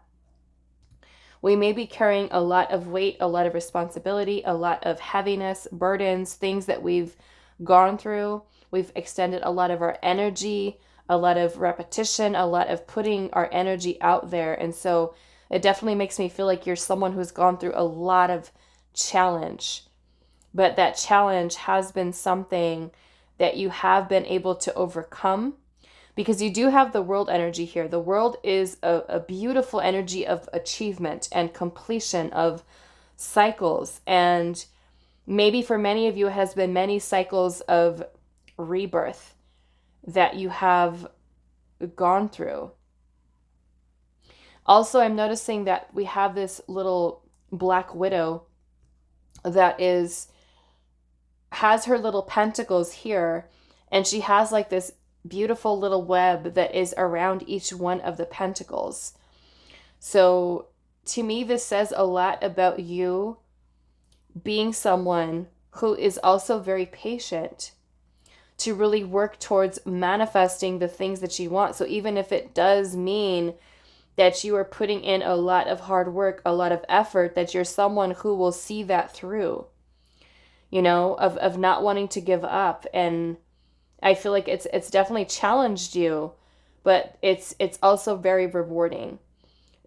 we may be carrying a lot of weight, a lot of responsibility, a lot of heaviness, burdens, things that we've gone through. We've extended a lot of our energy, a lot of repetition, a lot of putting our energy out there. And so it definitely makes me feel like you're someone who's gone through a lot of challenge. But that challenge has been something that you have been able to overcome, because you do have the world energy here. The world is a beautiful energy of achievement and completion of cycles. And maybe for many of you, it has been many cycles of rebirth that you have gone through. Also, I'm noticing that we have this little black widow that has her little pentacles here, and she has like this beautiful little web that is around each one of the pentacles. So to me, this says a lot about you being someone who is also very patient to really work towards manifesting the things that you want. So even if it does mean that you are putting in a lot of hard work, a lot of effort, that you're someone who will see that through, you know, of not wanting to give up. And I feel like it's definitely challenged you, but it's also very rewarding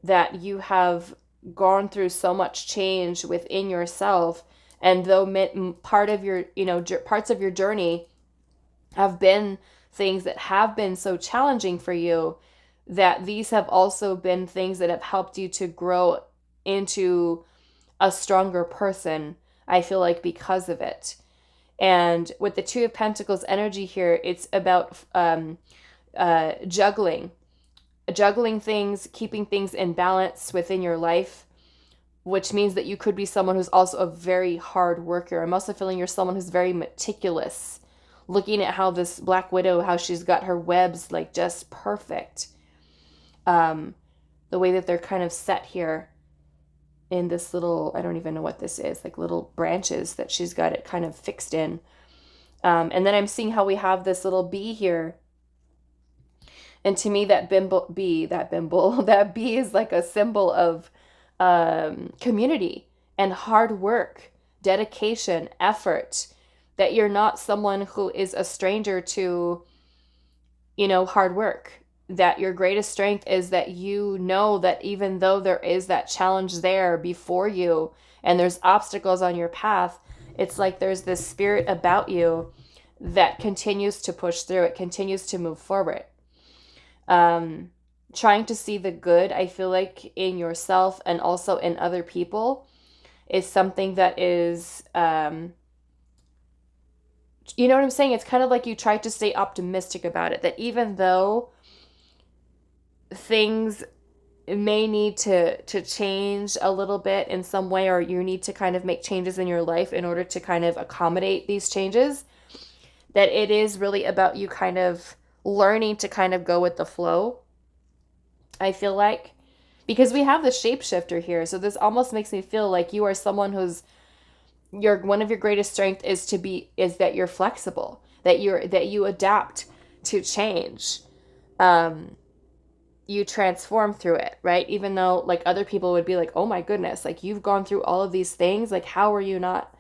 that you have gone through so much change within yourself. And though part of your, parts of your journey have been things that have been so challenging for you, that these have also been things that have helped you to grow into a stronger person, I feel like, because of it. And with the Two of Pentacles energy here, it's about juggling things, keeping things in balance within your life, which means that you could be someone who's also a very hard worker. I'm also feeling you're someone who's very meticulous. looking at how this Black Widow, how she's got her webs like just perfect. The way that they're kind of set here in this little, I don't even know what this is, like little branches that she's got it kind of fixed in. And then I'm seeing how we have this little bee here. And to me, that bee is like a symbol of community and hard work, dedication, effort, that you're not someone who is a stranger to, hard work, that your greatest strength is that you know that even though there is that challenge there before you and there's obstacles on your path, it's like there's this spirit about you that continues to push through. It continues to move forward. Trying to see the good, I feel like, in yourself and also in other people is something that is, you know what I'm saying? It's kind of like you try to stay optimistic about it, that even though things may need to change a little bit in some way, or you need to kind of make changes in your life in order to kind of accommodate these changes, that it is really about you kind of learning to kind of go with the flow, I feel like. Because we have the shapeshifter here, so this almost makes me feel like you are someone who's one of your greatest strength is that you're flexible, that you adapt to change. You transform through it, right? Even though like other people would be like, oh my goodness, like you've gone through all of these things, like how are you not,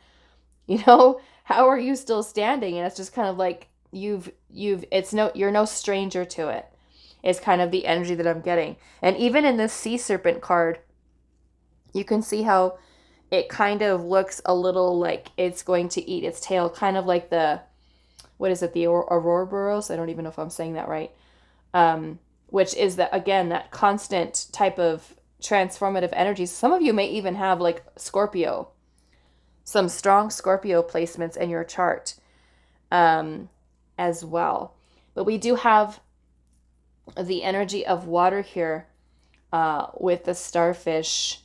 how are you still standing? And it's just kind of like you're no stranger to it, is kind of the energy that I'm getting. And even in this sea serpent card, you can see how it kind of looks a little like it's going to eat its tail, kind of like the Ouroboros? I don't even know if I'm saying that right. Which is that constant type of transformative energy. Some of you may even have like Scorpio, some strong Scorpio placements in your chart as well. But we do have the energy of water here with the starfish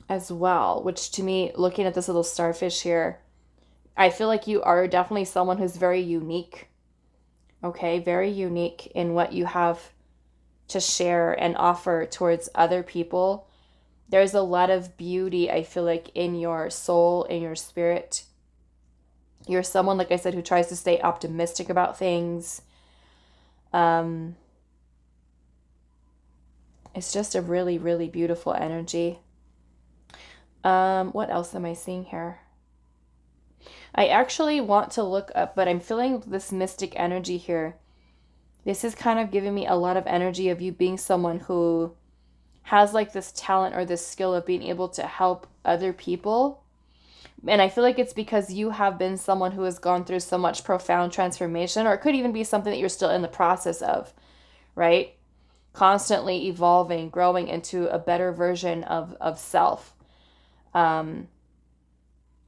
as well, which to me, looking at this little starfish here, I feel like you are definitely someone who's very unique. Okay, very unique in what you have to share and offer towards other people. There's a lot of beauty, I feel like, in your soul, in your spirit. You're someone, like I said, who tries to stay optimistic about things. It's just a really, really beautiful energy. What else am I seeing here? I actually want to look up, but I'm feeling this mystic energy here. This is kind of giving me a lot of energy of you being someone who has like this talent or this skill of being able to help other people. And I feel like it's because you have been someone who has gone through so much profound transformation, or it could even be something that you're still in the process of, right? Constantly evolving, growing into a better version of self.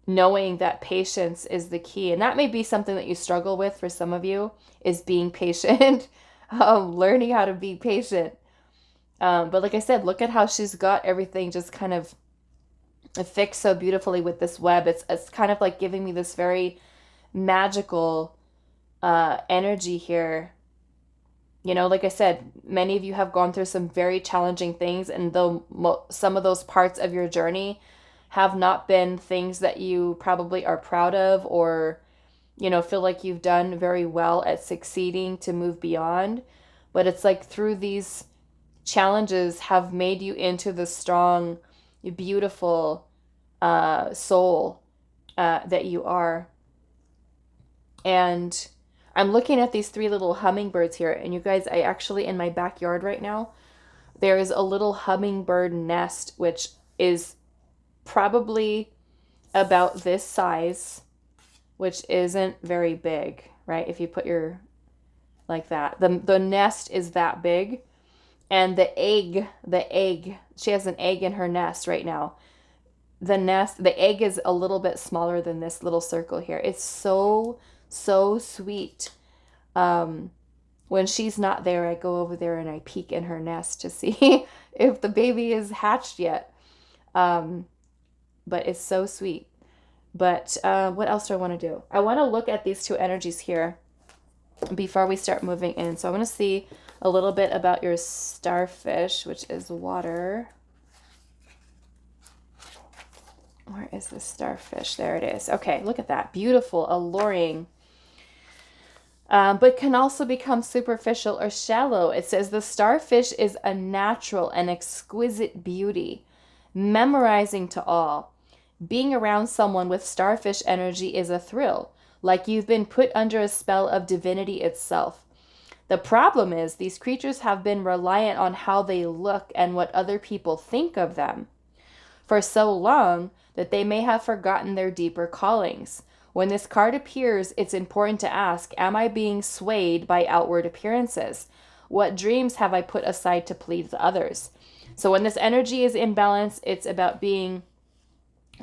Knowing that patience is the key. And that may be something that you struggle with for some of you, is being patient, learning how to be patient. But like I said, look at how she's got everything just kind of fixed so beautifully with this web. It's kind of like giving me this very magical energy here. Like I said, many of you have gone through some very challenging things, and though some of those parts of your journey have not been things that you probably are proud of, or, feel like you've done very well at succeeding to move beyond. But it's like through these challenges have made you into the strong, beautiful soul that you are. And I'm looking at these 3 little hummingbirds here. And you guys, I actually, in my backyard right now, there is a little hummingbird nest, which is probably about this size, which isn't very big, right? If you put your like that, the nest is that big, and the egg, she has an egg in her nest right now. The egg is a little bit smaller than this little circle here. It's so sweet. When she's not there, I go over there and I peek in her nest to see if the baby is hatched yet. But it's so sweet. But what else do I want to do? I want to look at these two energies here before we start moving in. So I want to see a little bit about your starfish, which is water. Where is the starfish? There it is. Okay, look at that. Beautiful, alluring. But can also become superficial or shallow. It says the starfish is a natural and exquisite beauty, memorizing to all. Being around someone with starfish energy is a thrill, like you've been put under a spell of divinity itself. The problem is these creatures have been reliant on how they look and what other people think of them for so long that they may have forgotten their deeper callings. When this card appears, it's important to ask, am I being swayed by outward appearances? What dreams have I put aside to please others? So when this energy is in balance, it's about being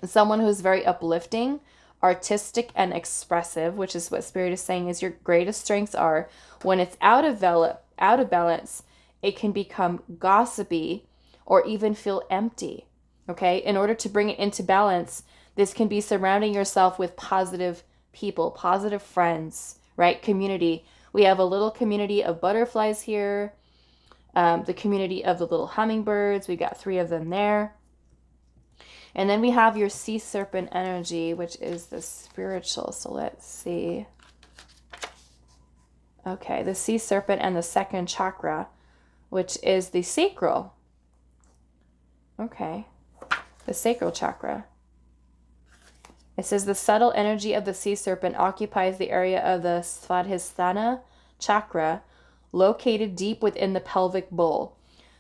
someone who's very uplifting, artistic, and expressive, which is what Spirit is saying is your greatest strengths are. When it's out of balance, it can become gossipy or even feel empty. Okay, in order to bring it into balance, this can be surrounding yourself with positive people, positive friends, right? Community. We have a little community of butterflies here, the community of the little hummingbirds. We got 3 of them there. And then we have your sea serpent energy, which is the spiritual. So let's see. Okay, the sea serpent and the second chakra, which is the sacral. Okay. The sacral chakra. It says the subtle energy of the sea serpent occupies the area of the Svadhisthana chakra, located deep within the pelvic bowl.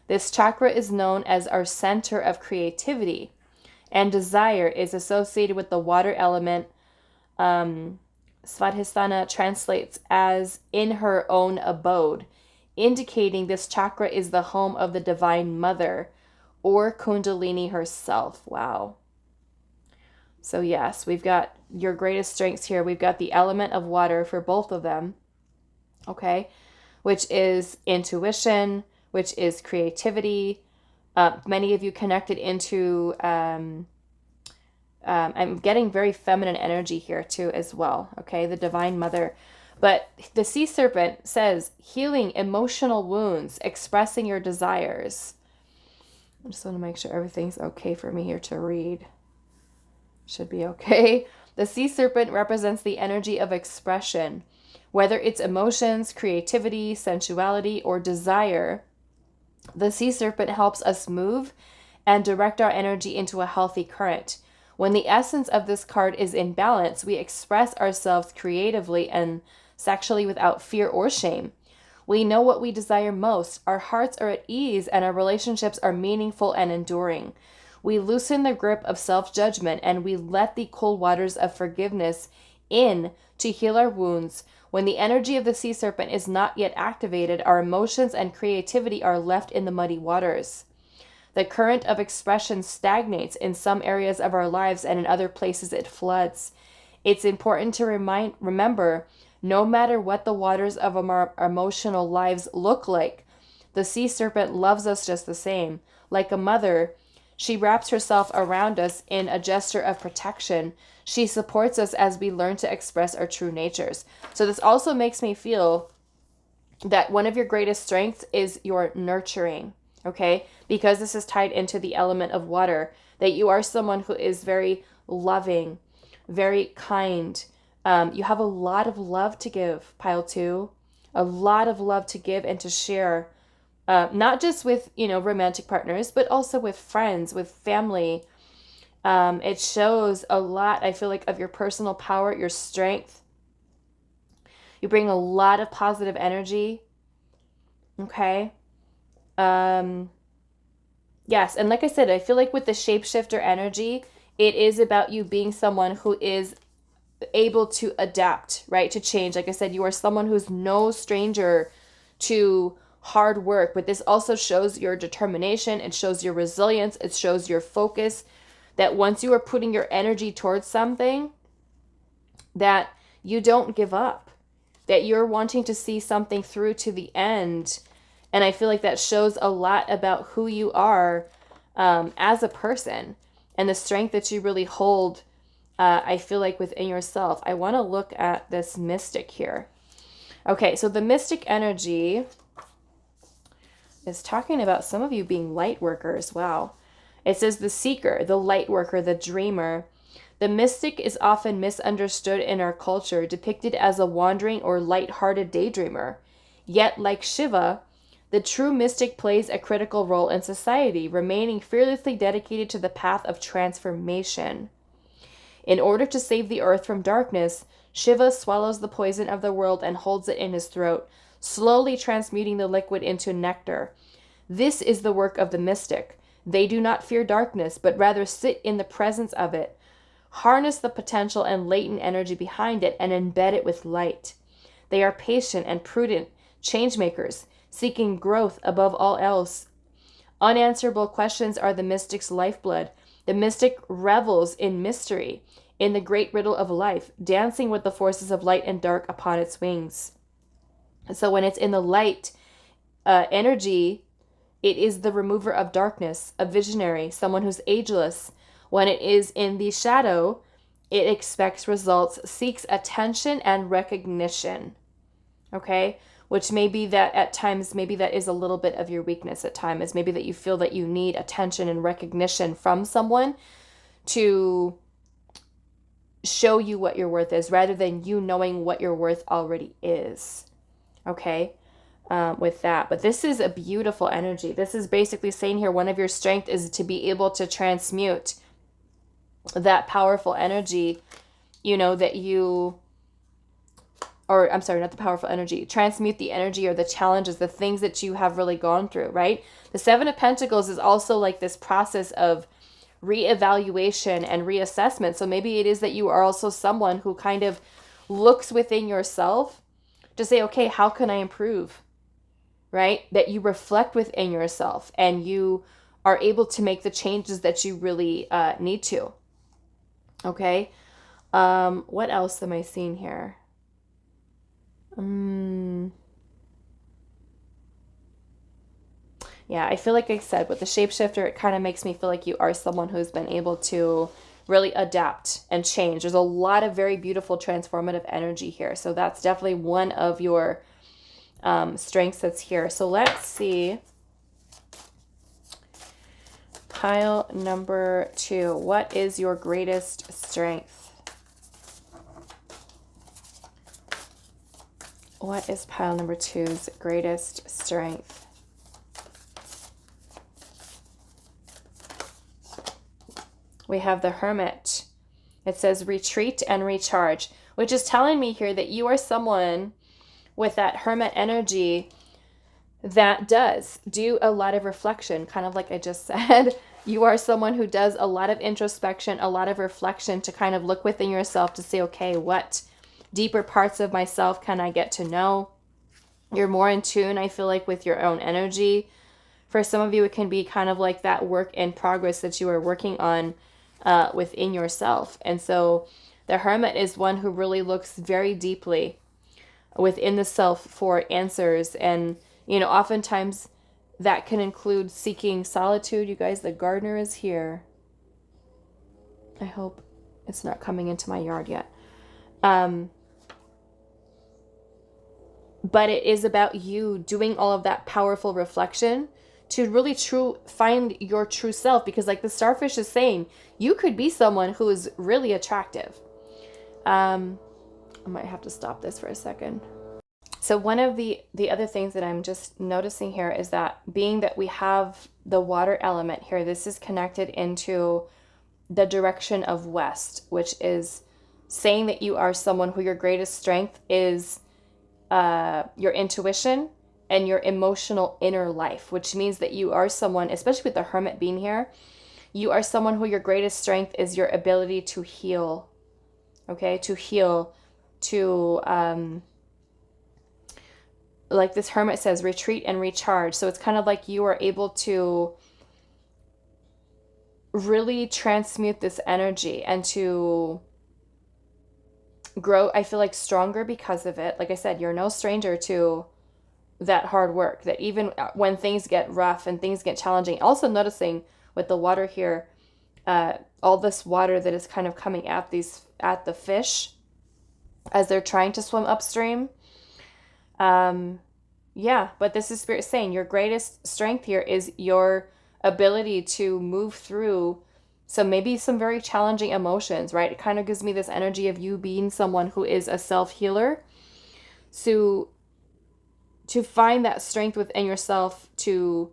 This chakra is known as our center of creativity, and desire is associated with the water element. Svadhisthana translates as in her own abode, indicating this chakra is the home of the Divine Mother, or Kundalini herself. Wow. So yes, we've got your greatest strengths here. We've got the element of water for both of them, okay, which is intuition, which is creativity. Many of you connected into, I'm getting very feminine energy here too as well, okay, the Divine Mother. But the sea serpent says healing emotional wounds, expressing your desires. I just want to make sure everything's okay for me here to read. Should be okay. The sea serpent represents the energy of expression, whether it's emotions, creativity, sensuality, or desire. The sea serpent helps us move and direct our energy into a healthy current. When the essence of this card is in balance, we express ourselves creatively and sexually without fear or shame. We know what we desire most. Our hearts are at ease and our relationships are meaningful and enduring. We loosen the grip of self-judgment and we let the cold waters of forgiveness in to heal our wounds. When the energy of the sea serpent is not yet activated, our emotions and creativity are left in the muddy waters. The current of expression stagnates in some areas of our lives and in other places it floods. It's important to remember, no matter what the waters of our emotional lives look like, the sea serpent loves us just the same. Like a mother, she wraps herself around us in a gesture of protection. She supports us as we learn to express our true natures. So this also makes me feel that one of your greatest strengths is your nurturing, okay? Because this is tied into the element of water, that you are someone who is very loving, very kind. You have a lot of love to give, pile 2. A lot of love to give and to share. Not just with, romantic partners, but also with friends, with family. It shows a lot, I feel like, of your personal power, your strength. You bring a lot of positive energy. Okay. Yes. And like I said, I feel like with the shapeshifter energy, it is about you being someone who is able to adapt, right? To change. Like I said, you are someone who's no stranger to hard work, but this also shows your determination. It shows your resilience. It shows your focus, that once you are putting your energy towards something, that you don't give up, that you're wanting to see something through to the end. And I feel like that shows a lot about who you are as a person and the strength that you really hold I feel like within yourself. I want to look at this mystic here. Okay, so the mystic energy is talking about some of you being light workers. Wow. It says the seeker, the light worker, the dreamer. The mystic is often misunderstood in our culture, depicted as a wandering or light-hearted daydreamer. Yet, like Shiva, the true mystic plays a critical role in society, remaining fearlessly dedicated to the path of transformation. In order to save the earth from darkness, Shiva swallows the poison of the world and holds it in his throat, slowly transmuting the liquid into nectar. This is the work of the mystic. They do not fear darkness, but rather sit in the presence of it, harness the potential and latent energy behind it, and embed it with light. They are patient and prudent changemakers, seeking growth above all else. Unanswerable questions are the mystic's lifeblood. The mystic revels in mystery, in the great riddle of life, dancing with the forces of light and dark upon its wings. So when it's in the light energy, it is the remover of darkness, a visionary, someone who's ageless. When it is in the shadow, it expects results, seeks attention and recognition. Okay? Which may be that at times, maybe that is a little bit of your weakness at times. Maybe that you feel that you need attention and recognition from someone to show you what your worth is, rather than you knowing what your worth already is. Okay? With that. But this is a beautiful energy. This is basically saying here, one of your strengths is to be able to transmute that powerful energy, that you, or I'm sorry, not the powerful energy, transmute the energy or the challenges, the things that you have really gone through, right? The Seven of Pentacles is also like this process of reevaluation and reassessment. So maybe it is that you are also someone who kind of looks within yourself to say, okay, how can I improve? Right? That you reflect within yourself and you are able to make the changes that you really need to. Okay? What else am I seeing here? Yeah, I feel like I said, with the shapeshifter, it kind of makes me feel like you are someone who's been able to really adapt and change. There's a lot of very beautiful transformative energy here. So that's definitely one of your strengths that's here. So let's see. Pile number 2. What is your greatest strength? What is pile number 2's greatest strength? We have the Hermit. It says retreat and recharge, which is telling me here that you are someone with that Hermit energy that does do a lot of reflection, kind of like I just said. You are someone who does a lot of introspection, a lot of reflection to kind of look within yourself to say, okay, what deeper parts of myself can I get to know? You're more in tune, I feel like, with your own energy. For some of you, it can be kind of like that work in progress that you are working on within yourself. And so the Hermit is one who really looks very deeply within the self for answers. And, oftentimes that can include seeking solitude. You guys, the gardener is here. I hope it's not coming into my yard yet. But it is about you doing all of that powerful reflection to really find your true self. Because like the starfish is saying, you could be someone who is really attractive. I might have to stop this for a second. So one of the other things that I'm just noticing here is that being that we have the water element here, this is connected into the direction of west, which is saying that you are someone who your greatest strength is your intuition and your emotional inner life, which means that you are someone, especially with the Hermit being here, you are someone who your greatest strength is your ability to heal. Okay, to heal, to like this Hermit says, retreat and recharge. So it's kind of like you are able to really transmute this energy and to grow, I feel like, stronger because of it. Like I said, you're no stranger to that hard work, that even when things get rough and things get challenging. Also noticing with the water here, all this water that is kind of coming at the fish as they're trying to swim upstream. Yeah, but this is Spirit saying your greatest strength here is your ability to move through maybe some very challenging emotions, right? It kind of gives me this energy of you being someone who is a self-healer. So to find that strength within yourself to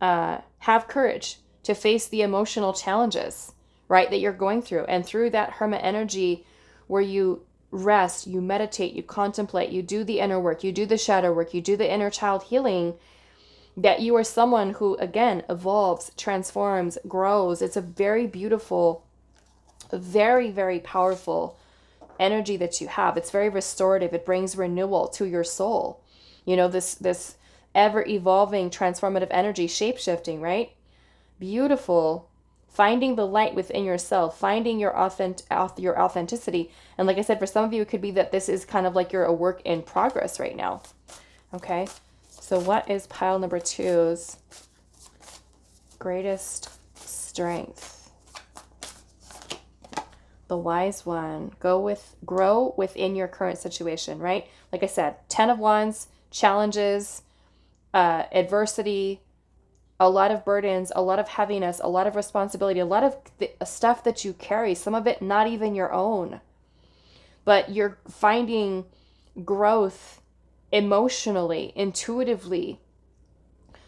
have courage to face the emotional challenges, right, that you're going through. And through that hermit energy where you rest, you meditate, you contemplate, you do the inner work, you do the shadow work, you do the inner child healing, that you are someone who, again, evolves, transforms, grows. It's a very beautiful, very, very powerful energy that you have. It's very restorative. It brings renewal to your soul. You know, this ever evolving, transformative energy, shape-shifting, right? Beautiful. Finding the light within yourself, finding your authenticity. And like I said, for some of you, it could be that this is kind of like you're a work in progress right now. Okay. So what is pile number 2's greatest strength? The wise one. Grow within your current situation, right? Like I said, 10 of Wands, challenges, adversity, a lot of burdens, a lot of heaviness, a lot of responsibility, a lot of stuff that you carry, some of it not even your own. But you're finding growth emotionally, intuitively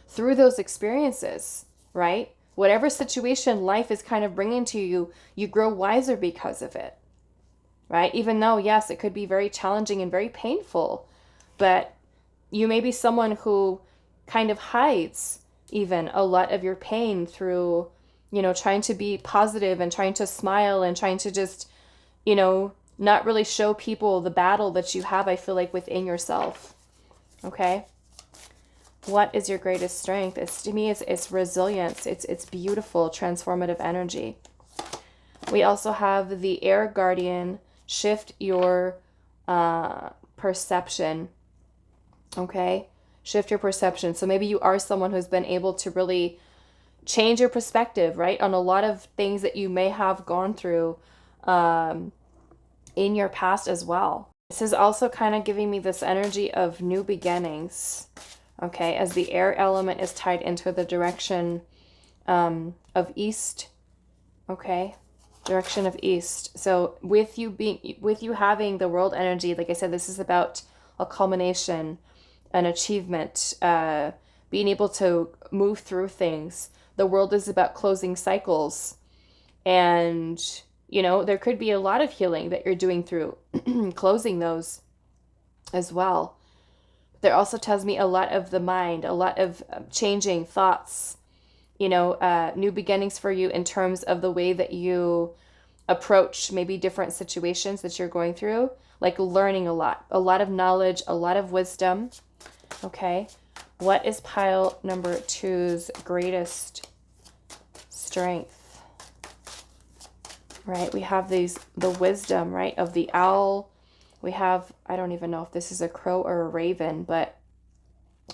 through those experiences, right? Whatever situation life is kind of bringing to you, you grow wiser because of it, right? Even though, yes, it could be very challenging and very painful, but you may be someone who kind of hides even a lot of your pain through, you know, trying to be positive and trying to smile and trying to just, you know, not really show people the battle that you have, I feel like, within yourself. Okay. What is your greatest strength? To me, it's resilience. It's beautiful, transformative energy. We also have the air guardian, shift your perception. Okay. Shift your perception. So maybe you are someone who's been able to really change your perspective, right? On a lot of things that you may have gone through in your past as well. This is also kind of giving me this energy of new beginnings, okay? As the air element is tied into the direction of east, okay? Direction of east. So with you having the world energy, like I said, this is about a culmination, an achievement, being able to move through things. The world is about closing cycles. And, you know, there could be a lot of healing that you're doing through closing those as well. There also tells me a lot of the mind, a lot of changing thoughts, you know, new beginnings for you in terms of the way that you approach maybe different situations that you're going through, like learning a lot of knowledge, a lot of wisdom. Okay, what is pile number 2's greatest strength? Right, we have the wisdom, right, of the owl. We have, I don't even know if this is a crow or a raven, but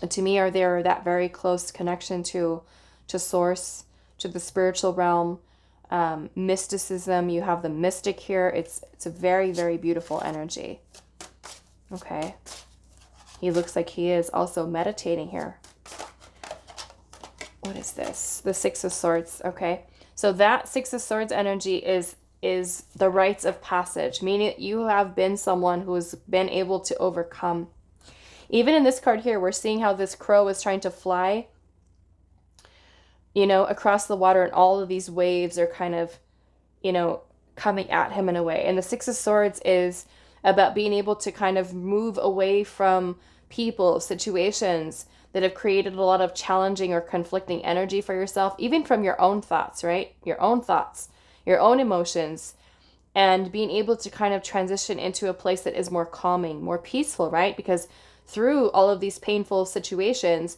to me they're that very close connection to source, to the spiritual realm, mysticism. You have the mystic here. It's a very, very beautiful energy. Okay. He looks like he is also meditating here. What is this? The Six of Swords. Okay. So that Six of Swords energy is the rites of passage, meaning that you have been someone who has been able to overcome. Even in this card here, we're seeing how this crow is trying to fly, you know, across the water, and all of these waves are kind of, you know, coming at him in a way. And the Six of Swords is about being able to kind of move away from people, situations that have created a lot of challenging or conflicting energy for yourself, even from your own thoughts, right? Your own thoughts, your own emotions, and being able to kind of transition into a place that is more calming, more peaceful, right? Because through all of these painful situations,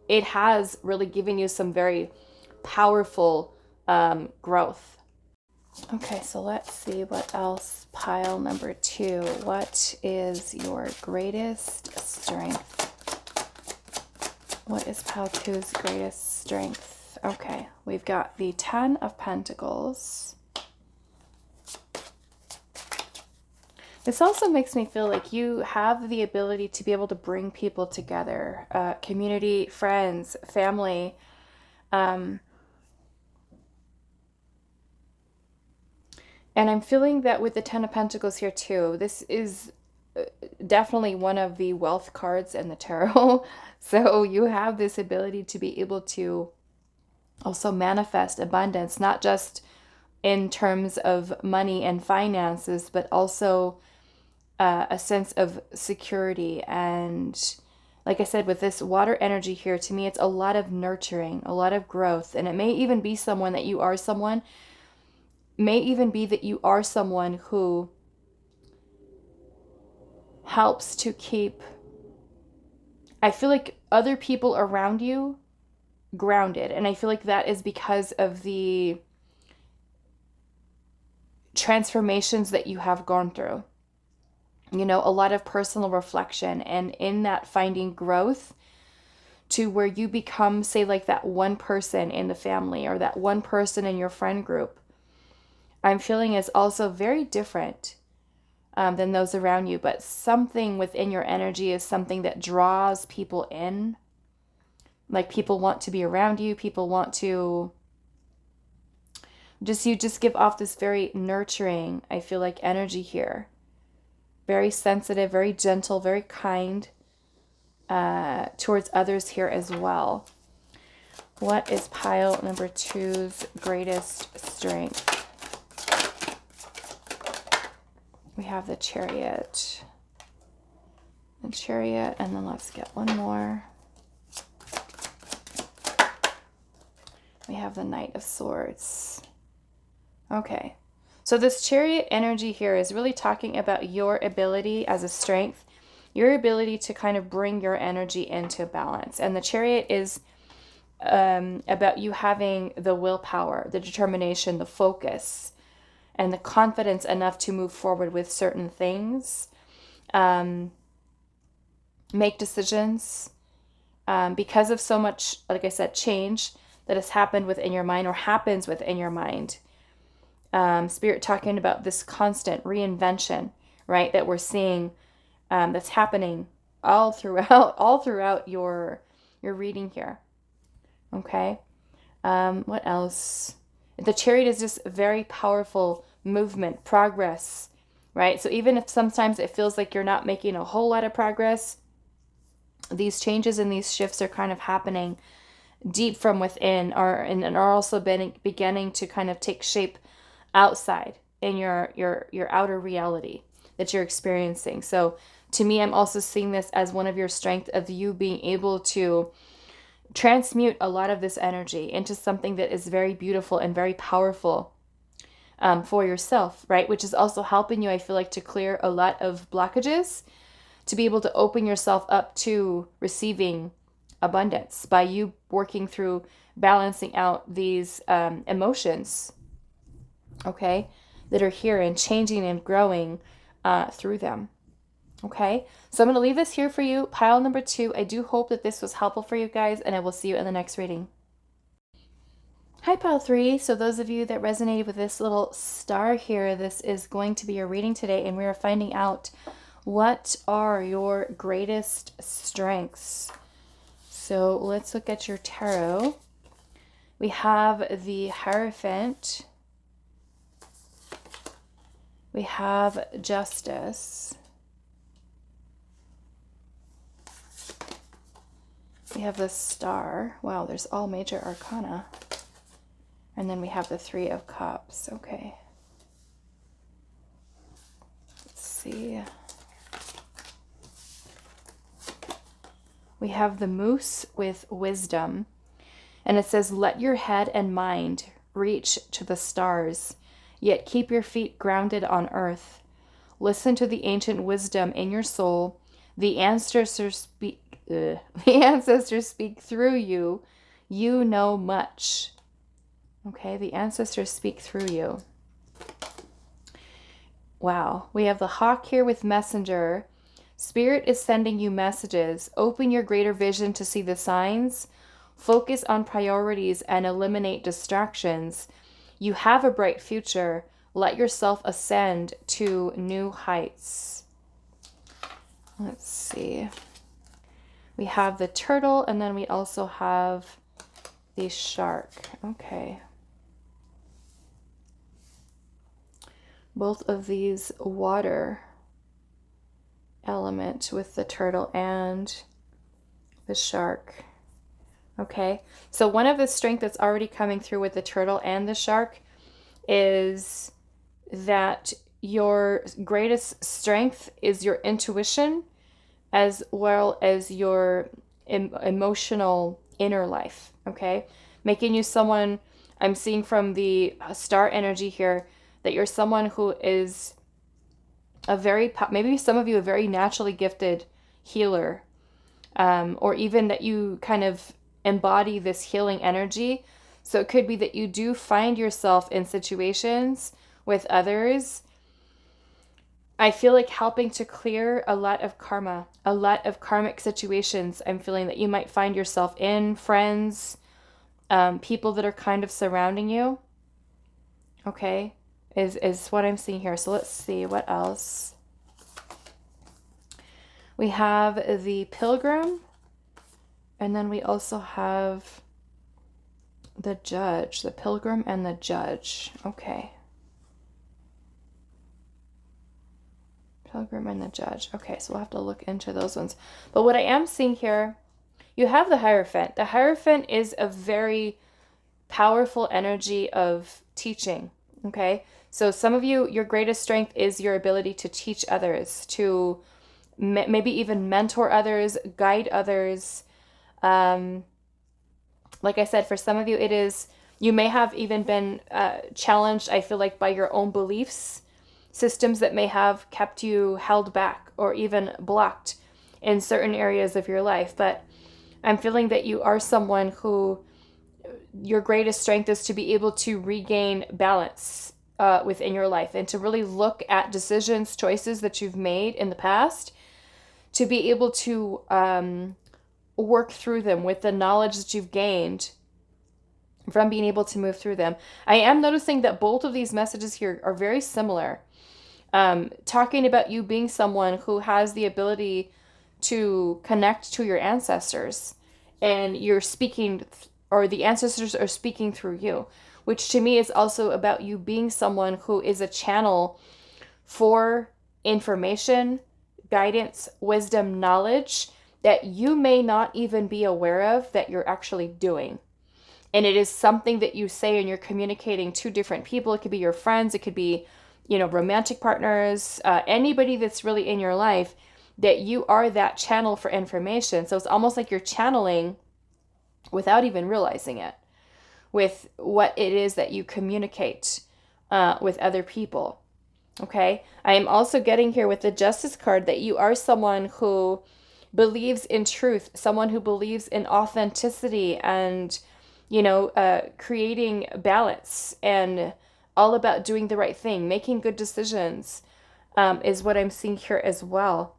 it has really given you some very powerful growth. Okay, so let's see what else. Pile number 2. What is your greatest strength? What is pile 2's greatest strength? Okay, we've got the 10 of Pentacles. This also makes me feel like you have the ability to be able to bring people together, community, friends, family. And I'm feeling that with the 10 of Pentacles here too, this is definitely one of the wealth cards in the tarot. So you have this ability to be able to also manifest abundance, not just in terms of money and finances, but also a sense of security. And like I said, with this water energy here, to me, it's a lot of nurturing, a lot of growth. And it may even be someone that you are someone, may even be that you are someone who helps to keep, I feel like, other people around you grounded. And I feel like that is because of the transformations that you have gone through. You know, a lot of personal reflection, and in that finding growth to where you become, say, like that one person in the family or that one person in your friend group, I'm feeling is also very different than those around you. But something within your energy is something that draws people in. Like people want to be around you. People want to you just give off this very nurturing, I feel like, energy here. Very sensitive, very gentle, very kind towards others here as well. What is pile number 2's greatest strength? We have the Chariot. The Chariot, and then let's get one more. We have the Knight of Swords. Okay. So this Chariot energy here is really talking about your ability as a strength, your ability to kind of bring your energy into balance. And the Chariot is about you having the willpower, the determination, the focus, and the confidence enough to move forward with certain things, make decisions, because of so much, like I said, change that has happened within your mind or happens within your mind. Spirit talking about this constant reinvention, right, that we're seeing, that's happening all throughout your reading here. Okay. What else? The Chariot is just very powerful movement, progress, right? So even if sometimes it feels like you're not making a whole lot of progress, these changes and these shifts are kind of happening deep from within, and are also beginning to kind of take shape outside in your outer reality that you're experiencing. So to me, I'm also seeing this as one of your strengths of you being able to transmute a lot of this energy into something that is very beautiful and very powerful for yourself, right? Which is also helping you, I feel like, to clear a lot of blockages, to be able to open yourself up to receiving abundance by you working through balancing out these emotions, okay, that are here and changing and growing through them. Okay, so I'm going to leave this here for you, pile number 2. I do hope that this was helpful for you guys, and I will see you in the next reading. Hi, pile 3. So those of you that resonated with this little star here, this is going to be your reading today, and we are finding out what are your greatest strengths. So let's look at your tarot. We have the Hierophant. We have Justice. We have the Star. Wow, there's all major arcana. And then we have the Three of Cups. Okay. Let's see. We have the Moose with Wisdom. And it says, let your head and mind reach to the stars, yet keep your feet grounded on earth. Listen to the ancient wisdom in your soul. The ancestors speak through you. You know much. Okay, the ancestors speak through you. Wow. We have the Hawk here with Messenger. Spirit is sending you messages. Open your greater vision to see the signs. Focus on priorities and eliminate distractions. You have a bright future. Let yourself ascend to new heights. Let's see. We have the turtle, and then we also have the shark. Okay. Both of these water element with the turtle and the shark. Okay. So one of the strength that's already coming through with the turtle and the shark is that your greatest strength is your intuition, as well as your emotional inner life, okay? Making you someone, I'm seeing from the star energy here, that you're someone who is maybe some of you, a very naturally gifted healer, or even that you kind of embody this healing energy. So it could be that you do find yourself in situations with others, I feel like helping to clear a lot of karma, a lot of karmic situations. I'm feeling that you might find yourself in, friends, people that are kind of surrounding you. Okay, is what I'm seeing here. So let's see what else. We have the Pilgrim, and then we also have the Judge, the Pilgrim and the Judge. Okay. Pilgrim and the Judge. Okay, so we'll have to look into those ones. But what I am seeing here, you have the Hierophant. The Hierophant is a very powerful energy of teaching, okay? So some of you, your greatest strength is your ability to teach others, to maybe even mentor others, guide others. Like I said, for some of you, it is, you may have even been challenged, I feel like, by your own beliefs, systems that may have kept you held back or even blocked in certain areas of your life. But I'm feeling that you are someone who, your greatest strength is to be able to regain balance within your life, and to really look at decisions, choices that you've made in the past, to be able to work through them with the knowledge that you've gained from being able to move through them. I am noticing that both of these messages here are very similar. Talking about you being someone who has the ability to connect to your ancestors, and you're speaking, or the ancestors are speaking through you, which to me is also about you being someone who is a channel for information, guidance, wisdom, knowledge that you may not even be aware of that you're actually doing. And it is something that you say and you're communicating to different people. It could be your friends, it could be, romantic partners, anybody that's really in your life, that you are that channel for information. So it's almost like you're channeling without even realizing it, with what it is that you communicate with other people. Okay. I am also getting here with the Justice card that you are someone who believes in truth, someone who believes in authenticity and, creating balance, and all about doing the right thing, making good decisions, is what I'm seeing here as well.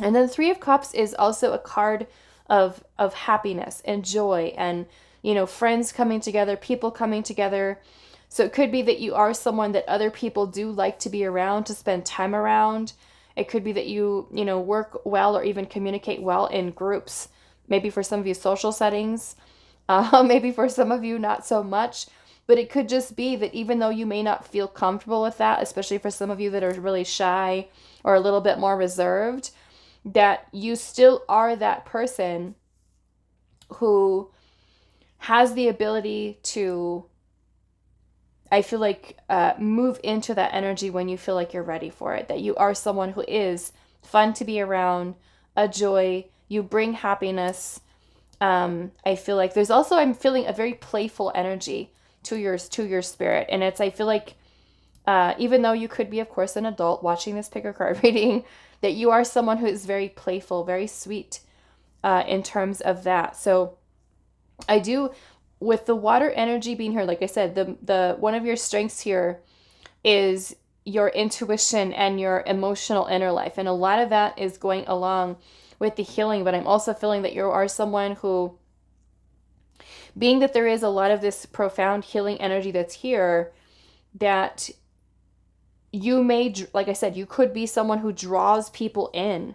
And then Three of Cups is also a card of happiness and joy and, friends coming together, people coming together. So it could be that you are someone that other people do like to be around, to spend time around. It could be that you, work well or even communicate well in groups. Maybe for some of you, social settings. Maybe for some of you, not so much. But it could just be that even though you may not feel comfortable with that, especially for some of you that are really shy or a little bit more reserved, that you still are that person who has the ability to, I feel like, move into that energy when you feel like you're ready for it. That you are someone who is fun to be around, a joy, you bring happiness. I feel like there's also, I'm feeling a very playful energy to your spirit. And it's, I feel like, even though you could be, of course, an adult watching this picker card reading, that you are someone who is very playful, very sweet in terms of that. So I do, with the water energy being here, like I said, the one of your strengths here is your intuition and your emotional inner life. And a lot of that is going along with the healing. But I'm also feeling that you are someone who Being that there is a lot of this profound healing energy that's here, that you may, like I said, you could be someone who draws people in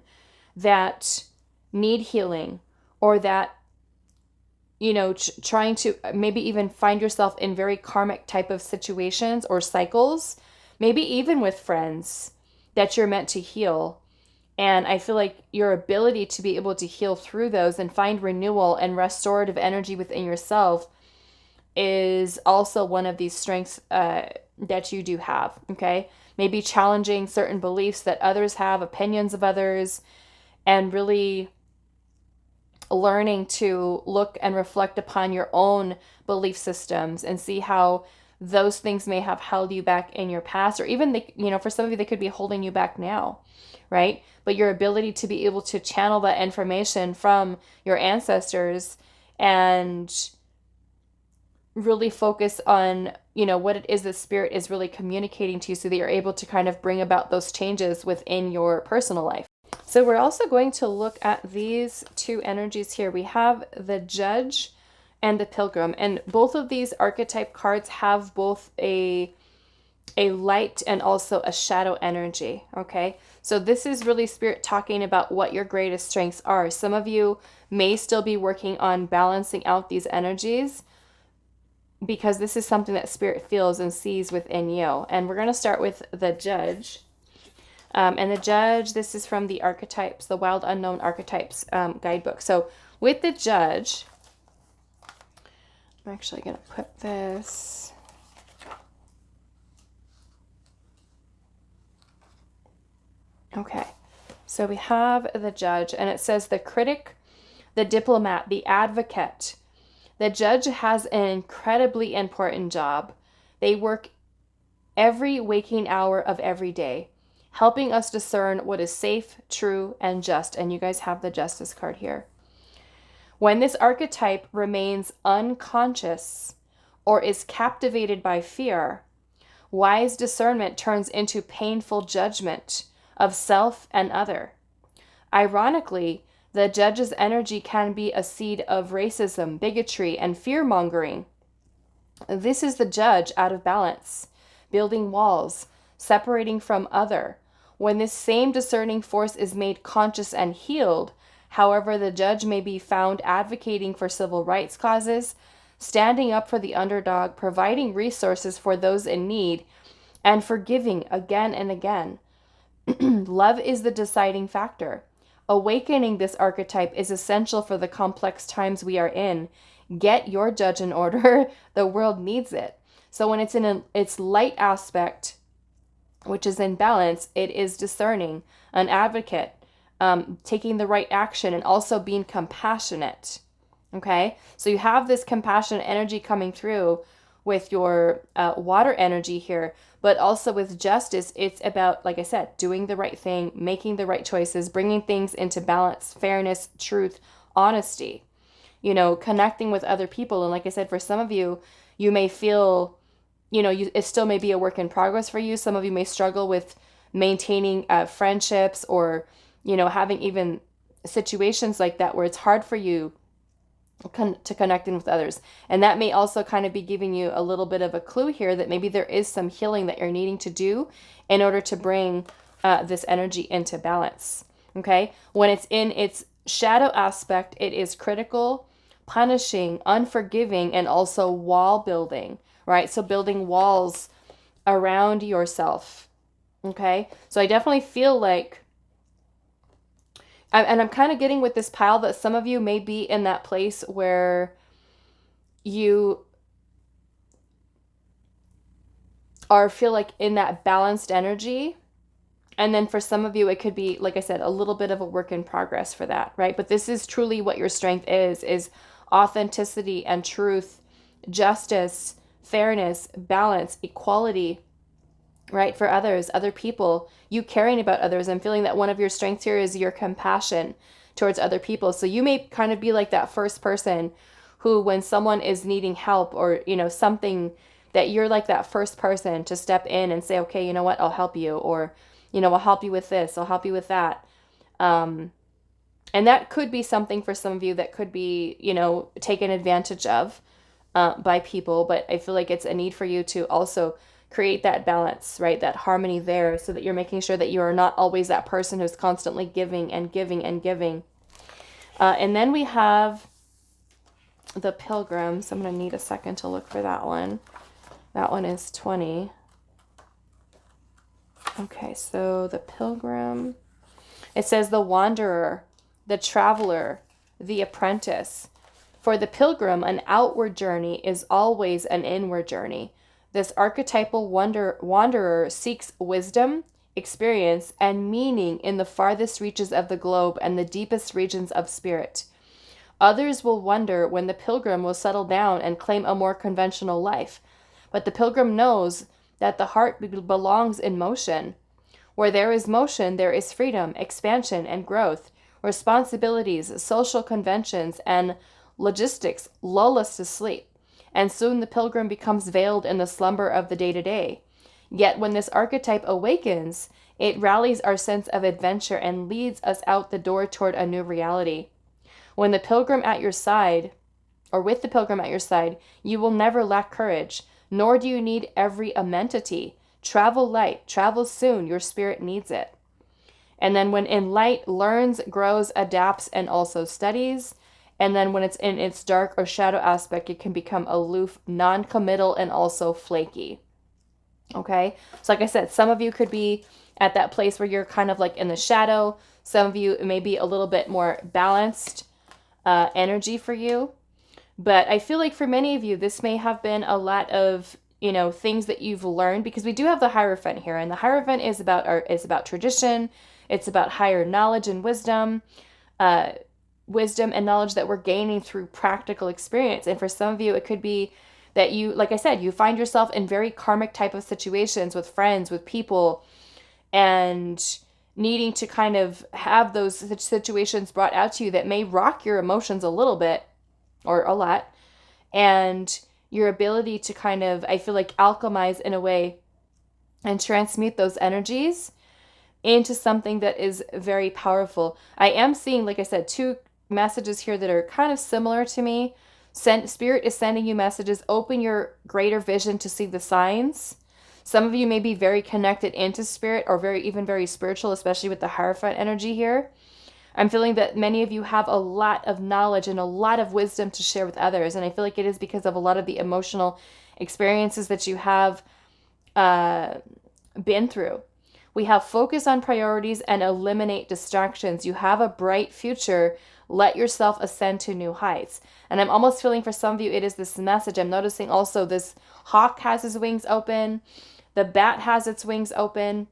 that need healing, or that, trying to maybe even find yourself in very karmic type of situations or cycles, maybe even with friends that you're meant to heal. And I feel like your ability to be able to heal through those and find renewal and restorative energy within yourself is also one of these strengths that you do have, okay? Maybe challenging certain beliefs that others have, opinions of others, and really learning to look and reflect upon your own belief systems and see how those things may have held you back in your past, or even for some of you, they could be holding you back now, right? But your ability to be able to channel that information from your ancestors and really focus on, what it is the spirit is really communicating to you, so that you're able to kind of bring about those changes within your personal life. So we're also going to look at these two energies here. We have the Judge and the Pilgrim, and both of these archetype cards have both a light and also a shadow energy, okay? So this is really spirit talking about what your greatest strengths are. Some of you may still be working on balancing out these energies, because this is something that spirit feels and sees within you. And we're going to start with the Judge. And the Judge, this is from the Archetypes, the Wild Unknown Archetypes guidebook. So with the Judge, I'm actually going to put this. Okay, so we have the Judge, and it says the critic, the diplomat, the advocate. The Judge has an incredibly important job. They work every waking hour of every day, helping us discern what is safe, true, and just. And you guys have the Justice card here. When this archetype remains unconscious or is captivated by fear, wise discernment turns into painful judgment of self and other. Ironically, the Judge's energy can be a seed of racism, bigotry, and fear-mongering. This is the Judge out of balance, building walls, separating from other. When this same discerning force is made conscious and healed, however, the Judge may be found advocating for civil rights causes, standing up for the underdog, providing resources for those in need, and forgiving again and again. Love is the deciding factor. Awakening this archetype is essential for the complex times we are in. Get your Judge in order. The world needs it. So when it's in its light aspect, which is in balance, it is discerning, an advocate, taking the right action, and also being compassionate. Okay? So you have this compassionate energy coming through with your water energy here, but also with justice, it's about, like I said, doing the right thing, making the right choices, bringing things into balance, fairness, truth, honesty, connecting with other people. And like I said, for some of you, you may feel, it still may be a work in progress for you. Some of you may struggle with maintaining friendships, or, having even situations like that where it's hard for you to connect in with others. And that may also kind of be giving you a little bit of a clue here that maybe there is some healing that you're needing to do in order to bring this energy into balance. Okay? When it's in its shadow aspect, it is critical, punishing, unforgiving, and also wall building, right? So building walls around yourself. Okay? So I definitely feel like, and I'm kind of getting with this pile that some of you may be in that place where you feel like in that balanced energy. And then for some of you, it could be, like I said, a little bit of a work in progress for that, right? But this is truly what your strength is authenticity and truth, justice, fairness, balance, equality, right? For others, other people, you caring about others. I'm feeling that one of your strengths here is your compassion towards other people. So you may kind of be like that first person who, when someone is needing help, or, something, that you're like that first person to step in and say, okay, you know what, I'll help you. Or, I'll help you with this, I'll help you with that. And that could be something for some of you that could be, taken advantage of by people. But I feel like it's a need for you to also create that balance, right? That harmony there, so that you're making sure that you are not always that person who's constantly giving and giving and giving. And then we have the Pilgrim. So I'm going to need a second to look for that one. That one is 20. Okay, so the Pilgrim. It says the wanderer, the traveler, the apprentice. For the pilgrim, an outward journey is always an inward journey. This archetypal wanderer seeks wisdom, experience, and meaning in the farthest reaches of the globe and the deepest regions of spirit. Others will wonder when the pilgrim will settle down and claim a more conventional life. But the pilgrim knows that the heart belongs in motion. Where there is motion, there is freedom, expansion, and growth. Responsibilities, social conventions, and logistics lull us to sleep, and soon the pilgrim becomes veiled in the slumber of the day-to-day. Yet when this archetype awakens, it rallies our sense of adventure and leads us out the door toward a new reality. When the pilgrim at your side, or with the pilgrim at your side, you will never lack courage, nor do you need every amenity. Travel light, travel soon, your spirit needs it. And then when in light, learns, grows, adapts, and also studies. And then when it's in its dark or shadow aspect, it can become aloof, non-committal, and also flaky. Okay? So like I said, some of you could be at that place where you're kind of like in the shadow. Some of you, it may be a little bit more balanced energy for you. But I feel like for many of you, this may have been a lot of things that you've learned, because we do have the Hierophant here, and the Hierophant is about tradition. It's about higher knowledge and wisdom and knowledge that we're gaining through practical experience. And for some of you, it could be that you, like I said, you find yourself in very karmic type of situations with friends, with people, and needing to kind of have those situations brought out to you that may rock your emotions a little bit or a lot. And your ability to kind of, I feel like, alchemize in a way and transmute those energies into something that is very powerful. I am seeing, like I said, two messages here that are kind of similar to me. Spirit is sending you messages. Open your greater vision to see the signs. Some of you may be very connected into spirit, or even very spiritual, especially with the Hierophant energy here. I'm feeling that many of you have a lot of knowledge and a lot of wisdom to share with others. And I feel like it is because of a lot of the emotional experiences that you have been through. We have focus on priorities and eliminate distractions. You have a bright future. Let yourself ascend to new heights. And I'm almost feeling for some of you, it is this message. I'm noticing also this hawk has his wings open. The bat has its wings open.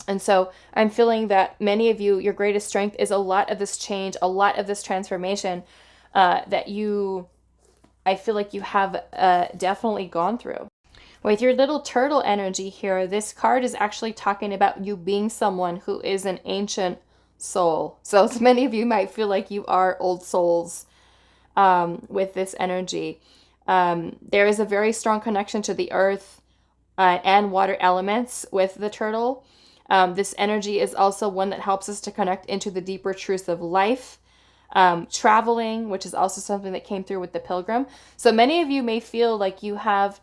And so I'm feeling that many of you, your greatest strength is a lot of this change, a lot of this transformation that I feel like you have definitely gone through. With your little turtle energy here, this card is actually talking about you being someone who is an ancient soul. So many of you might feel like you are old souls with this energy. There is a very strong connection to the earth and water elements with the turtle. This energy is also one that helps us to connect into the deeper truths of life. Traveling, which is also something that came through with the pilgrim. So many of you may feel like you have,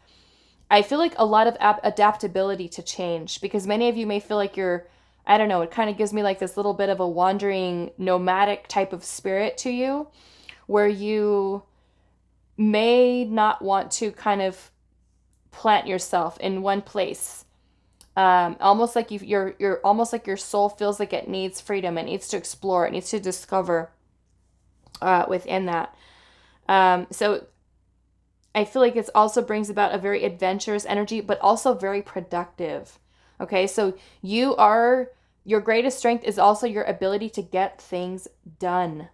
I feel like, a lot of adaptability to change, because many of you may feel like you're, I don't know, it kind of gives me like this little bit of a wandering nomadic type of spirit to you, where you may not want to kind of plant yourself in one place. Almost like you're almost like your soul feels like it needs freedom, it needs to explore, it needs to discover within that. So I feel like it also brings about a very adventurous energy, but also very productive. Okay, so your greatest strength is also your ability to get things done,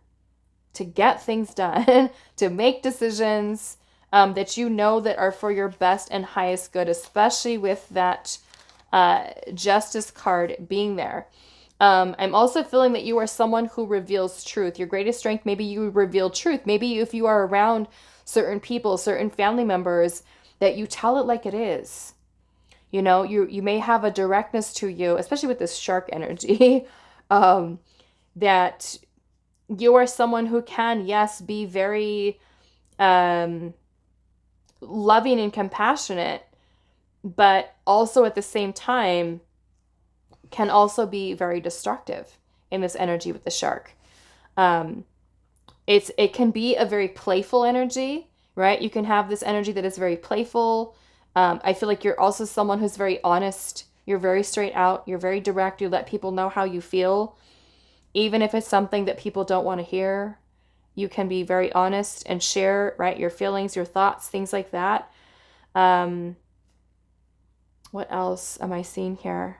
to make decisions that you know that are for your best and highest good, especially with that Justice card being there. I'm also feeling that you are someone who reveals truth. Your greatest strength, maybe you reveal truth. Maybe if you are around certain people, certain family members, that you tell it like it is. You know, you may have a directness to you, especially with this shark energy, that you are someone who can, yes, be very loving and compassionate, but also at the same time can also be very destructive in this energy with the shark. Um, it can be a very playful energy, right? You can have this energy that is very playful. I feel like you're also someone who's very honest. You're very straight out. You're very direct. You let people know how you feel, even if it's something that people don't want to hear. You can be very honest and share, right, your feelings, your thoughts, things like that. Um, what else am I seeing here?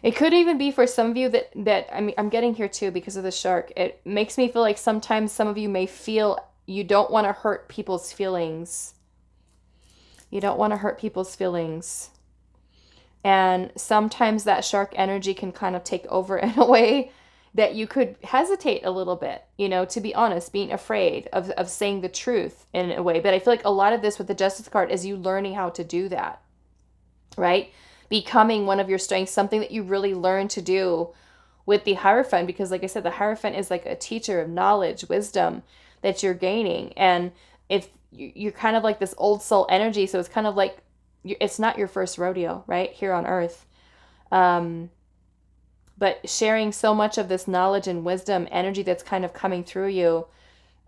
It could even be for some of you that I mean, I'm getting here too because of the shark. It makes me feel like sometimes some of you may feel you don't want to hurt people's feelings. You don't want to hurt people's feelings. And sometimes that shark energy can kind of take over in a way that you could hesitate a little bit, you know, to be honest, being afraid of saying the truth in a way. But I feel like a lot of this with the Justice card is you learning how to do that, right? Becoming one of your strengths, something that you really learn to do with the Hierophant, because like I said, the Hierophant is like a teacher of knowledge, wisdom that you're gaining. And if you're kind of like this old soul energy, so it's kind of like it's not your first rodeo, right, here on earth. But sharing so much of this knowledge and wisdom energy that's kind of coming through you,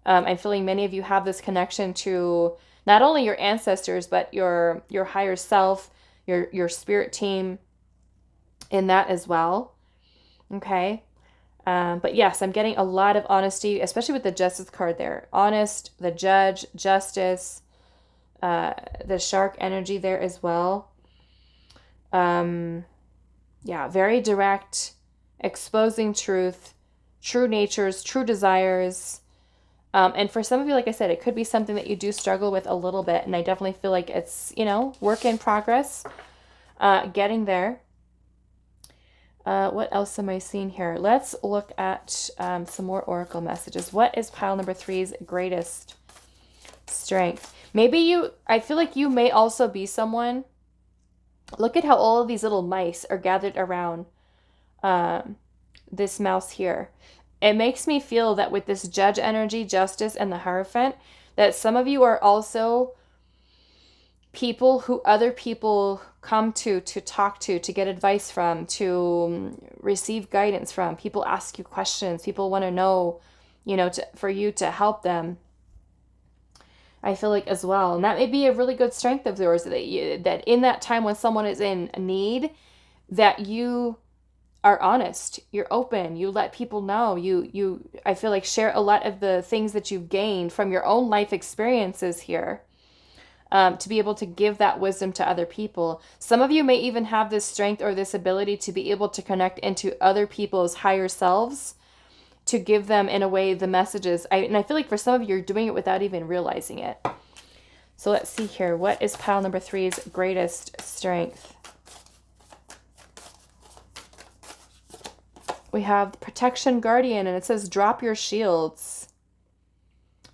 I'm feeling many of you have this connection to not only your ancestors, but your higher self, your spirit team in that as well. Okay. But yes, I'm getting a lot of honesty, especially with the Justice card there. Honest, the Judge, Justice, the shark energy there as well. Yeah, very direct, exposing truth, true natures, true desires. And for some of you, like I said, it could be something that you do struggle with a little bit. And I definitely feel like it's, you know, work in progress, getting there. What else am I seeing here? Let's look at some more oracle messages. What is pile number 3's greatest strength? Maybe I feel like you may also be someone. Look at how all of these little mice are gathered around this mouse here. It makes me feel that with this Judge energy, Justice, and the Hierophant, that some of you are also people who other people come to talk to get advice from, to receive guidance from. People ask you questions. People want to know, you know, for you to help them. I feel like as well. And that may be a really good strength of yours, that in that time when someone is in need, that you are honest, you're open, you let people know, I feel like share a lot of the things that you've gained from your own life experiences here, to be able to give that wisdom to other people. Some of you may even have this strength or this ability to be able to connect into other people's higher selves, to give them in a way the messages. And I feel like for some of you, you're doing it without even realizing it. So let's see here. What is pile number 3's greatest strength? We have Protection Guardian, and it says drop your shields.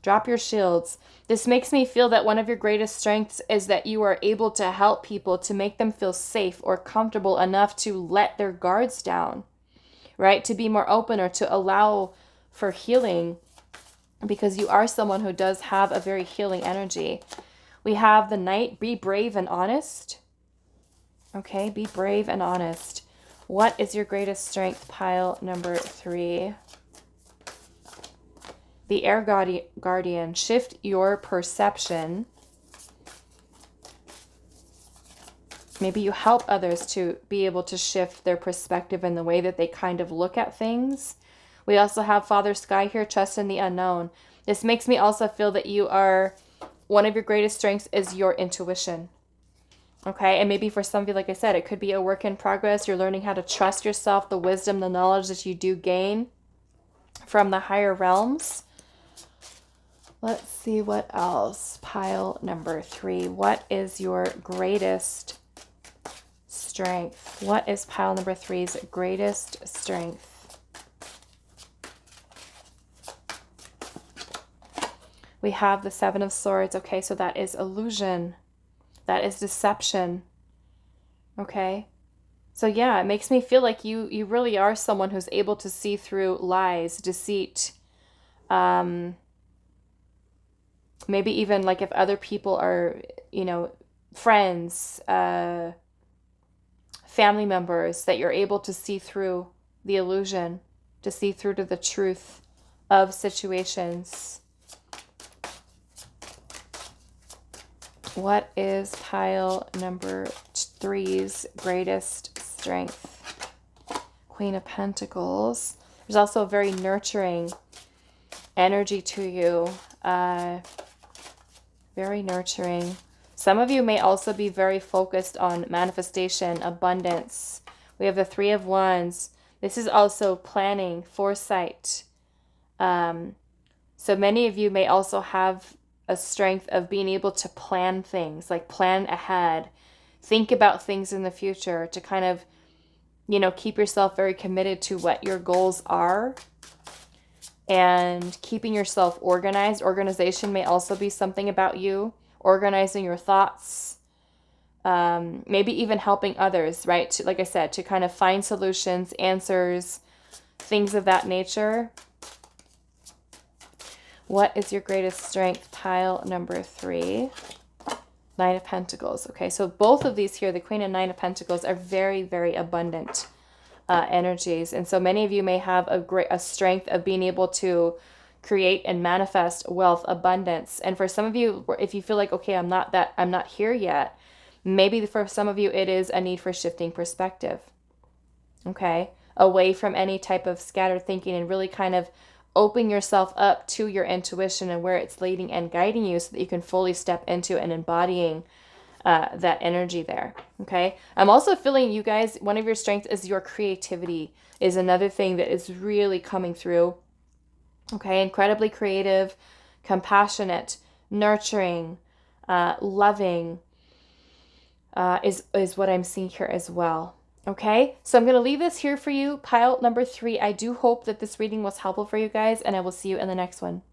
Drop your shields. This makes me feel that one of your greatest strengths is that you are able to help people, to make them feel safe or comfortable enough to let their guards down, right? To be more open or to allow for healing, because you are someone who does have a very healing energy. We have the Knight, be brave and honest. Okay, be brave and honest. What is your greatest strength, pile number 3? The Air Guardian, shift your perception. Maybe you help others to be able to shift their perspective in the way that they kind of look at things. We also have Father Sky here, trust in the unknown. This makes me also feel that you are, one of your greatest strengths is your intuition. Okay, and maybe for some of you, like I said, it could be a work in progress. You're learning how to trust yourself, the wisdom, the knowledge that you do gain from the higher realms. Let's see what else. Pile number 3. What is your greatest strength? What is pile number 3's greatest strength? We have the 7 of Swords. Okay, so that is illusion. That is deception. Okay. So yeah, it makes me feel like you really are someone who's able to see through lies, deceit, um, maybe even like if other people are, friends, family members, that you're able to see through the illusion, to see through to the truth of situations. What is pile number 3's greatest strength? Queen of Pentacles. There's also a very nurturing energy to you. Very nurturing. Some of you may also be very focused on manifestation, abundance. We have the 3 of Wands. This is also planning, foresight. So many of you may also have a strength of being able to plan things, like plan ahead, think about things in the future to kind of, keep yourself very committed to what your goals are and keeping yourself organized. Organization may also be something about you, organizing your thoughts, maybe even helping others, right? Like I said, to kind of find solutions, answers, things of that nature. What is your greatest strength? Pile number 3. 9 of Pentacles. Okay, so both of these here, the Queen and 9 of Pentacles, are very, very abundant energies. And so many of you may have a strength of being able to create and manifest wealth, abundance. And for some of you, if you feel like, okay, I'm not here yet, maybe for some of you, it is a need for shifting perspective. Okay, away from any type of scattered thinking and really kind of open yourself up to your intuition and where it's leading and guiding you so that you can fully step into and embodying that energy there. Okay. I'm also feeling, you guys, one of your strengths is your creativity, is another thing that is really coming through. Okay. Incredibly creative, compassionate, nurturing, loving is what I'm seeing here as well. Okay, so I'm going to leave this here for you, pile number 3. I do hope that this reading was helpful for you guys, and I will see you in the next one.